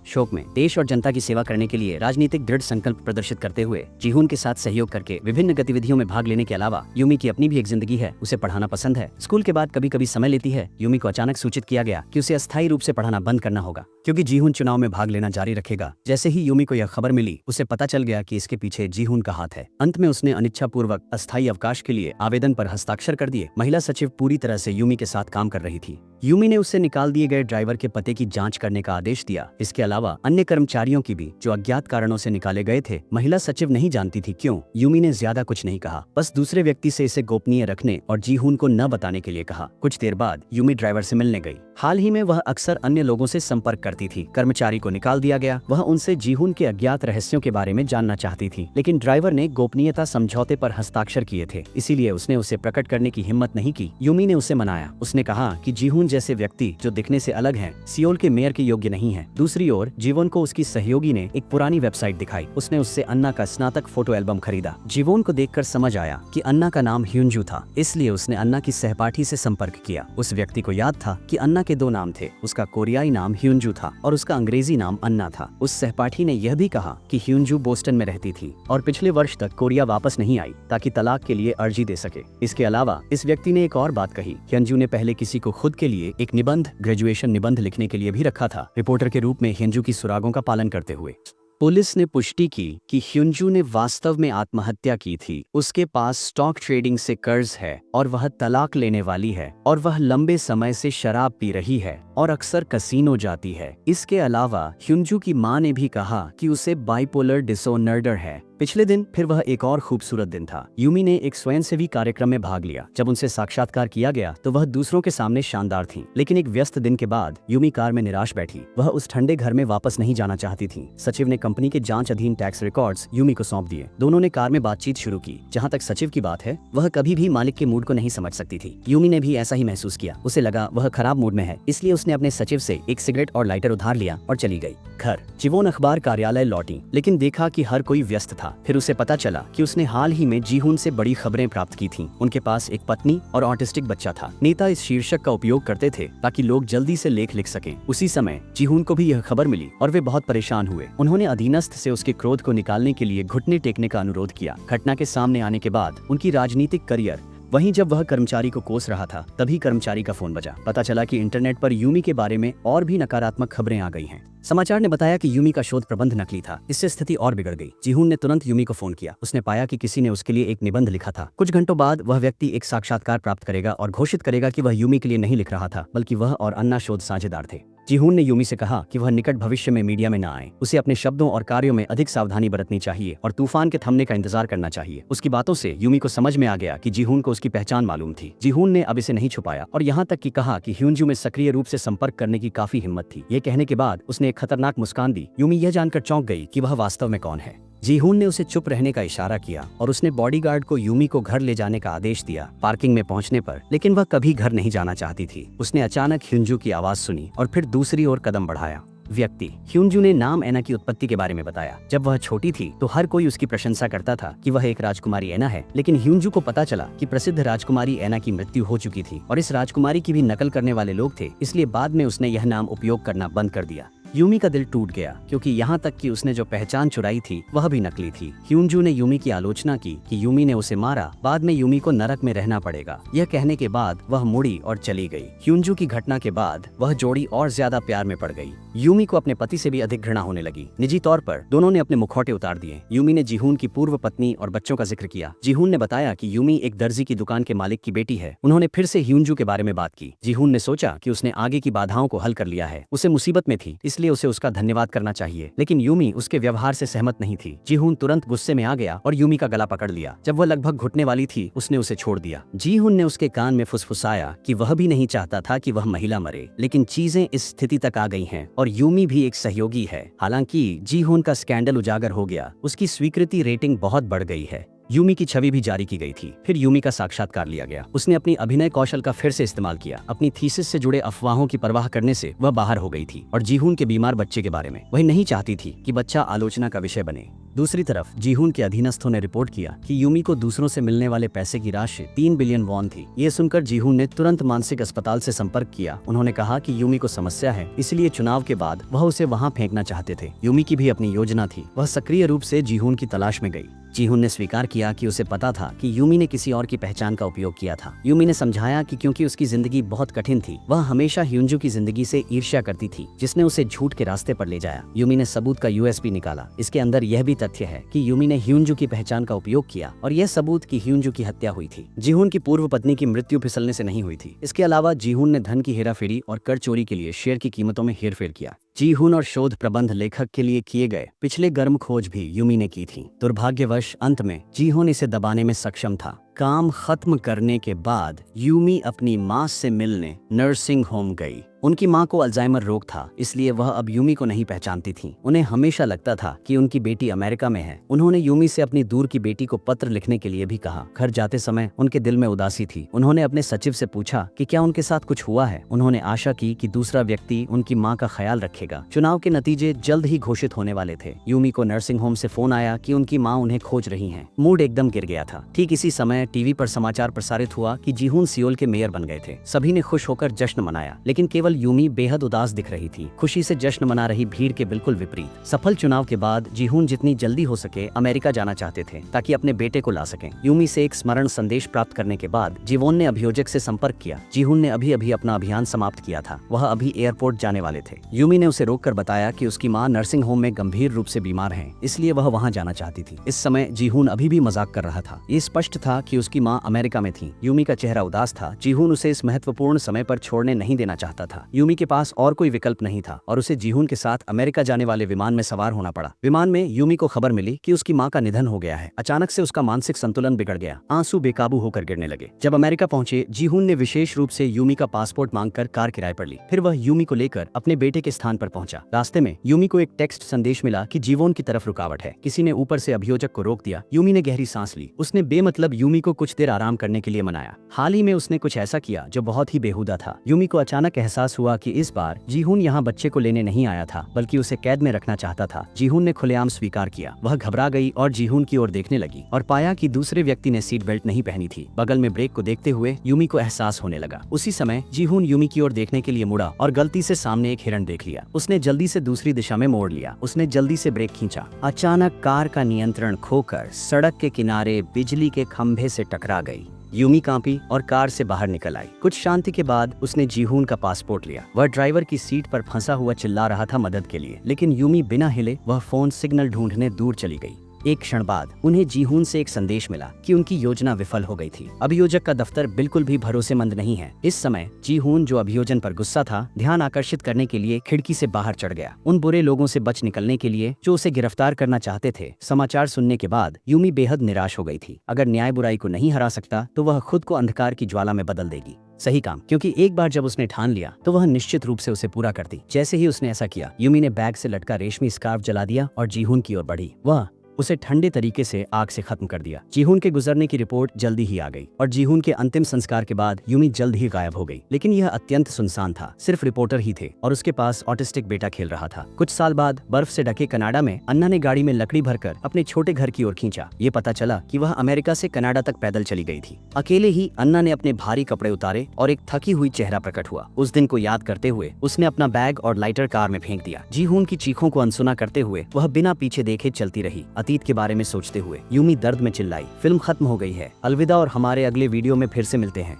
शोक में देश और जनता की सेवा करने के लिए राजनीतिक दृढ़ संकल्प प्रदर्शित करते हुए जीहुन के साथ सहयोग करके विभिन्न गतिविधियों में भाग लेने के अलावा यूमी की अपनी भी एक जिंदगी है। उसे पढ़ाना पसंद है। स्कूल के बाद कभी कभी समय लेती है। यूमी को अचानक सूचित किया गया कि उसे अस्थायी रूप से पढ़ाना बंद करना होगा क्योंकि जीहुन चुनाव में भाग लेना जारी रखेगा। जैसे ही यूमी को यह खबर मिली, उसे पता चल गया कि इसके पीछे जीहुन का हाथ है। अंत में उसने अनिच्छापूर्वक अस्थायी अवकाश के लिए आवेदन पर हस्ताक्षर कर दिए। महिला सचिव पूरी तरह से यूमी के साथ काम कर रही थी। यूमी ने उससे निकाल दिए गए ड्राइवर के पते की जांच करने का आदेश दिया। इसके अलावा अन्य कर्मचारियों की भी, जो अज्ञात कारणों से निकाले गए थे। महिला सचिव नहीं जानती थी क्यों। यूमी ने ज्यादा कुछ नहीं कहा, बस दूसरे व्यक्ति से इसे गोपनीय रखने और जीहुन को न बताने के लिए कहा। कुछ देर बाद यूमी ड्राइवर से मिलने गई। हाल ही में वह अक्सर अन्य लोगों से संपर्क करती थी। कर्मचारी को निकाल दिया गया। वह उनसे जीहुन के अज्ञात रहस्यों के बारे में जानना चाहती थी, लेकिन ड्राइवर ने गोपनीयता समझौते पर हस्ताक्षर किए थे, इसीलिए उसने उसे प्रकट करने की हिम्मत नहीं की। यूमी ने उसे मनाया। उसने कहा कि जीहुन जैसे व्यक्ति जो दिखने से अलग हैं, सियोल के मेयर के योग्य नहीं है। दूसरी ओर जीवन को उसकी सहयोगी ने एक पुरानी वेबसाइट दिखाई। उसने उससे अन्ना का स्नातक फोटो एल्बम खरीदा। जीवन को देखकर समझ आया कि अन्ना का नाम ह्यूंजू था, इसलिए उसने अन्ना की सहपाठी से संपर्क किया। उस व्यक्ति को याद था कि अन्ना के दो नाम थे, उसका कोरियाई नाम ह्यूंजू था और उसका अंग्रेजी नाम अन्ना था। उस सहपाठी ने यह भी कहा कि ह्यूंजू बोस्टन में रहती थी और पिछले वर्ष तक कोरिया वापस नहीं आई ताकि तलाक के लिए अर्जी दे सके। इसके अलावा इस व्यक्ति ने एक और बात कही, ह्यूंजू ने पहले किसी को खुद के लिए एक निबंध, ग्रेजुएशन निबंध लिखने के लिए भी रखा था, रिपोर्टर के रूप में ह्यूंजू की सुरागों का पालन करते हुए। पुलिस ने पुष्टि की कि ह्यूंजू ने वास्तव में आत्महत्या की थी। उसके पास स्टॉक ट्रेडिंग से कर्ज है और वह तलाक लेने वाली है और वह लंबे समय से शराब पी रही है और अक्सर कसीनो जाती है। इसके अलावा ह्यूंजू की मां ने भी कहा कि उसे बाइपोलर डिसऑर्डर है। पिछले दिन फिर वह एक और खूबसूरत दिन था। यूमी ने एक स्वयंसेवी कार्यक्रम में भाग लिया। जब उनसे साक्षात्कार किया गया तो वह दूसरों के सामने शानदार थी, लेकिन एक व्यस्त दिन के बाद यूमी कार में निराश बैठी। वह उस ठंडे घर में वापस नहीं जाना चाहती थी। सचिव ने कंपनी के जांच अधीन टैक्स रिकॉर्ड्स यूमी को सौंप दिए। दोनों ने कार में बातचीत शुरू की। जहाँ तक सचिव की बात है, वह कभी भी मालिक के मूड को नहीं समझ सकती थी। यूमी ने भी ऐसा ही महसूस किया। उसे लगा वह खराब मूड में है, इसलिए उसने अपने सचिव से एक सिगरेट और लाइटर उधार लिया और चली गई। घर जीवन अखबार कार्यालय लौटी, लेकिन देखा कि हर कोई व्यस्त था। फिर उसे पता चला कि उसने हाल ही में जीहुन से बड़ी खबरें प्राप्त की थीं। उनके पास एक पत्नी और ऑटिस्टिक बच्चा था। नेता इस शीर्षक का उपयोग करते थे ताकि लोग जल्दी से लेख लिख सकें। उसी समय जीहुन को भी यह खबर मिली और वे बहुत परेशान हुए। उन्होंने अधीनस्थ से उसके क्रोध को निकालने के लिए घुटने टेकने का अनुरोध किया। घटना के सामने आने के बाद उनकी राजनीतिक करियर, वहीं जब वह कर्मचारी को कोस रहा था तभी कर्मचारी का फोन बजा। पता चला कि इंटरनेट पर यूमी के बारे में और भी नकारात्मक खबरें आ गई हैं। समाचार ने बताया कि यूमी का शोध प्रबंध नकली था। इससे स्थिति और बिगड़ गई। जीहुन ने तुरंत यूमी को फोन किया। उसने पाया कि किसी ने उसके लिए एक निबंध लिखा था। कुछ घंटों बाद वह व्यक्ति एक साक्षात्कार प्राप्त करेगा और घोषित करेगा कि वह यूमी के लिए नहीं लिख रहा था, बल्कि वह और अन्ना शोध साझेदार थे। जीहुन ने यूमी से कहा कि वह निकट भविष्य में मीडिया में न आए। उसे अपने शब्दों और कार्यों में अधिक सावधानी बरतनी चाहिए और तूफान के थमने का इंतजार करना चाहिए। उसकी बातों से यूमी को समझ में आ गया कि जीहुन को उसकी पहचान मालूम थी। जीहुन ने अब इसे नहीं छुपाया और यहाँ तक कि कहा कि ह्यूंजू में सक्रिय रूप से संपर्क करने की काफी हिम्मत थी। ये कहने के बाद उसने एक खतरनाक मुस्कान दी। यूमी यह जानकर चौंक गई कि वह वास्तव में कौन है। जीहुन ने उसे चुप रहने का इशारा किया और उसने बॉडीगार्ड को यूमी को घर ले जाने का आदेश दिया। पार्किंग में पहुंचने पर लेकिन वह कभी घर नहीं जाना चाहती थी। उसने अचानक ह्यूंजू की आवाज सुनी और फिर दूसरी ओर कदम बढ़ाया। व्यक्ति ह्यूंजू ने नाम एना की उत्पत्ति के बारे में बताया। जब वह छोटी थी तो हर कोई उसकी प्रशंसा करता था कि वह एक राजकुमारी एना है, लेकिन ह्यूंजू को पता चला कि प्रसिद्ध राजकुमारी एना की मृत्यु हो चुकी थी और इस राजकुमारी की भी नकल करने वाले लोग थे, इसलिए बाद में उसने यह नाम उपयोग करना बंद कर दिया। यूमी का दिल टूट गया क्योंकि यहाँ तक कि उसने जो पहचान चुराई थी वह भी नकली थी। ह्यूंजू ने यूमी की आलोचना की कि यूमी ने उसे मारा, बाद में यूमी को नरक में रहना पड़ेगा। यह कहने के बाद वह मुड़ी और चली गई। ह्यूंजू की घटना के बाद वह जोड़ी और ज्यादा प्यार में पड़ गई। यूमी को अपने पति से भी अधिक घृणा होने लगी। निजी तौर पर दोनों ने अपने मुखौटे उतार दिए। यूमी ने जीहुन की पूर्व पत्नी और बच्चों का जिक्र किया। जीहुन ने बताया कि यूमी एक दर्जी की दुकान के मालिक की बेटी है। उन्होंने फिर से ह्यूंजू के बारे में बात की। जीहुन ने सोचा कि उसने आगे की बाधाओं को हल कर लिया है। उसे मुसीबत में थी, इसलिए उसे उसका धन्यवाद करना चाहिए, लेकिन यूमी उसके व्यवहार से सहमत नहीं थी। जीहुन तुरंत गुस्से में आ गया और यूमी का गला पकड़ लिया। जब वह लगभग घुटने वाली थी उसने उसे छोड़ दिया। जीहुन ने उसके कान में फुसफुसाया कि वह भी नहीं चाहता था कि वह महिला मरे, लेकिन चीजें इस स्थिति तक आ गई हैं और यूमी भी एक सहयोगी है। हालांकि जीहुन का स्कैंडल उजागर हो गया, उसकी स्वीकृति रेटिंग बहुत बढ़ गई है। यूमी की छवि भी जारी की गई थी। फिर यूमी का साक्षात्कार लिया गया। उसने अपनी अभिनय कौशल का फिर से इस्तेमाल किया। अपनी थीसिस से जुड़े अफवाहों की परवाह करने से वह बाहर हो गई थी और जीहुन के बीमार बच्चे के बारे में वह नहीं चाहती थी कि बच्चा आलोचना का विषय बने। दूसरी तरफ जीहून के अधीनस्थों ने रिपोर्ट किया कि यूमी को दूसरों से मिलने वाले पैसे की राशि 3 बिलियन वॉन थी। ये सुनकर जीहून ने तुरंत मानसिक अस्पताल से संपर्क किया। उन्होंने कहा कि यूमी को समस्या है, इसलिए चुनाव के बाद वह उसे वहां फेंकना चाहते थे। यूमी की भी अपनी योजना थी। वह सक्रिय रूप से जीहून की तलाश में गई। जीहून ने स्वीकार किया कि उसे पता था कि यूमी ने किसी और की पहचान का उपयोग किया था। यूमी ने समझाया कि क्योंकि उसकी जिंदगी बहुत कठिन थी, वह हमेशा ह्यूंजू की जिंदगी से ईर्ष्या करती थी, जिसने उसे झूठ के रास्ते पर ले जाया। यूमी ने सबूत का यूएसपी निकाला। इसके अंदर यह भी तथ्य है कि यूमी ने ह्यूंजू की पहचान का उपयोग किया और यह सबूत कि ह्यूंजू की हत्या हुई थी। जीहून की पूर्व पत्नी की मृत्यु फिसलने से नहीं हुई थी। इसके अलावा जीहून ने धन की हेराफेरी और कर चोरी के लिए शेयर की कीमतों में हेरफेर किया। जीहून और शोध प्रबंध लेखक के लिए किए गए पिछले गर्म खोज भी यूमी ने की थी। दुर्भाग्यवश अंत में जीहून इसे दबाने में सक्षम था। काम खत्म करने के बाद यूमी अपनी मां से मिलने नर्सिंग होम गई। उनकी मां को अल्जाइमर रोग था, इसलिए वह अब यूमी को नहीं पहचानती थी। उन्हें हमेशा लगता था कि उनकी बेटी अमेरिका में है। उन्होंने यूमी से अपनी दूर की बेटी को पत्र लिखने के लिए भी कहा। घर जाते समय उनके दिल में उदासी थी। उन्होंने अपने सचिव से पूछा कि क्या उनके साथ कुछ हुआ है। उन्होंने आशा की कि दूसरा व्यक्ति उनकी मां का ख्याल रखेगा। चुनाव के नतीजे जल्द ही घोषित होने वाले थे। यूमी को नर्सिंग होम से फोन आया कि उनकी मां उन्हें खोज रही है। मूड एकदम गिर गया था। ठीक इसी समय टीवी पर समाचार प्रसारित हुआ कि जीहून सियोल के मेयर बन गए थे। सभी ने खुश होकर जश्न मनाया, लेकिन केवल यूमी बेहद उदास दिख रही थी। खुशी से जश्न मना रही भीड़ के बिल्कुल विपरीत। सफल चुनाव के बाद जीहून जितनी जल्दी हो सके अमेरिका जाना चाहते थे, ताकि अपने बेटे को ला सकें। यूमी से एक स्मरण संदेश प्राप्त करने के बाद जीवोन ने अभियोजक से संपर्क किया। जीहून ने अभी अभी अपना अभियान समाप्त किया था। वह अभी एयरपोर्ट जाने वाले थे। यूमी ने उसे रोककर बताया कि उसकी मां नर्सिंग होम में गंभीर रूप से बीमार है, इसलिए वह वहां जाना चाहती थी। इस समय जीहून अभी भी मजाक कर रहा था। ये स्पष्ट था कि उसकी मां अमेरिका में थी। यूमी का चेहरा उदास था। जीहून उसे इस महत्वपूर्ण समय पर छोड़ने नहीं देना चाहता था। यूमी के पास और कोई विकल्प नहीं था और उसे जीहून के साथ अमेरिका जाने वाले विमान में सवार होना पड़ा। विमान में यूमी को खबर मिली कि उसकी मां का निधन हो गया है। अचानक से उसका मानसिक संतुलन बिगड़ गया। आंसू बेकाबू होकर गिरने लगे। जब अमेरिका पहुंचे, जीहून ने विशेष रूप से यूमी का पासपोर्ट मांगकर कार किराए पर ली। फिर वह यूमी को लेकर अपने बेटे के स्थान पर पहुंचा। रास्ते में यूमी को एक टेक्स्ट संदेश मिला कि जीवोन की तरफ रुकावट है। किसी ने ऊपर से अभियोजक को रोक दिया। यूमी ने गहरी सांस ली। उसने बेमतलब यूमी को कुछ देर आराम करने के लिए मनाया। हाल ही में उसने कुछ ऐसा किया जो बहुत ही बेहुदा था। यूमी को अचानक एहसास हुआ कि इस बार जीहून यहाँ बच्चे को लेने नहीं आया था, बल्कि उसे कैद में रखना चाहता था। जीहून ने खुलेआम स्वीकार किया। वह घबरा गई और जीहून की ओर देखने लगी और पाया कि दूसरे व्यक्ति ने सीट बेल्ट नहीं पहनी थी। बगल में ब्रेक को देखते हुए यूमी को एहसास होने लगा। उसी समय जीहून यूमी की ओर देखने के लिए मुड़ा और गलती से सामने एक हिरण देख लिया। उसने जल्दी से दूसरी दिशा में मोड़ लिया। उसने जल्दी से ब्रेक खींचा। अचानक कार का नियंत्रण खोकर सड़क के किनारे बिजली के खंभे से टकरा गई। यूमी कांपी और कार से बाहर निकल आई। कुछ शांति के बाद उसने जीहून का पासपोर्ट लिया। वह ड्राइवर की सीट पर फंसा हुआ चिल्ला रहा था मदद के लिए, लेकिन यूमी बिना हिले वह फोन सिग्नल ढूंढने दूर चली गई। एक क्षण बाद उन्हें जीहून से एक संदेश मिला कि उनकी योजना विफल हो गई थी। अभियोजक का दफ्तर बिल्कुल भी भरोसेमंद नहीं है। इस समय जीहून, जो अभियोजन पर गुस्सा था, ध्यान आकर्षित करने के लिए खिड़की से बाहर चढ़ गया, उन बुरे लोगों से बच निकलने के लिए जो उसे गिरफ्तार करना चाहते थे। समाचार सुनने के बाद यूमी बेहद निराश हो गई थी। अगर न्याय बुराई को नहीं हरा सकता तो वह खुद को अंधकार की ज्वाला में बदल देगी। सही काम, क्योंकि एक बार जब उसने ठान लिया तो वह निश्चित रूप से उसे पूरा करती। जैसे ही उसने ऐसा किया, यूमी ने बैग से लटका रेशमी स्कार्फ जला दिया और जीहून की ओर बढ़ी। वह उसे ठंडे तरीके से आग से खत्म कर दिया। जीहून के गुजरने की रिपोर्ट जल्दी ही आ गई और जीहून के अंतिम संस्कार के बाद यूमी जल्द ही गायब हो गई। लेकिन यह अत्यंत सुनसान था। सिर्फ रिपोर्टर ही थे और उसके पास ऑटिस्टिक बेटा खेल रहा था। कुछ साल बाद बर्फ से ढके कनाडा में अन्ना ने गाड़ी में लकड़ी भरकर अपने छोटे घर की ओर खींचा। ये पता चला कि वह अमेरिका से कनाडा तक पैदल चली गई थी। अकेले ही अन्ना ने अपने भारी कपड़े उतारे और एक थकी हुई चेहरा प्रकट हुआ। उस दिन को याद करते हुए उसने अपना बैग और लाइटर कार में फेंक दिया। जीहून की चीखों को अनसुना करते हुए वह बिना पीछे देखे चलती रही। अतीत के बारे में सोचते हुए यूमी दर्द में चिल्लाई। फिल्म खत्म हो गई है। अलविदा और हमारे अगले वीडियो में फिर से मिलते हैं।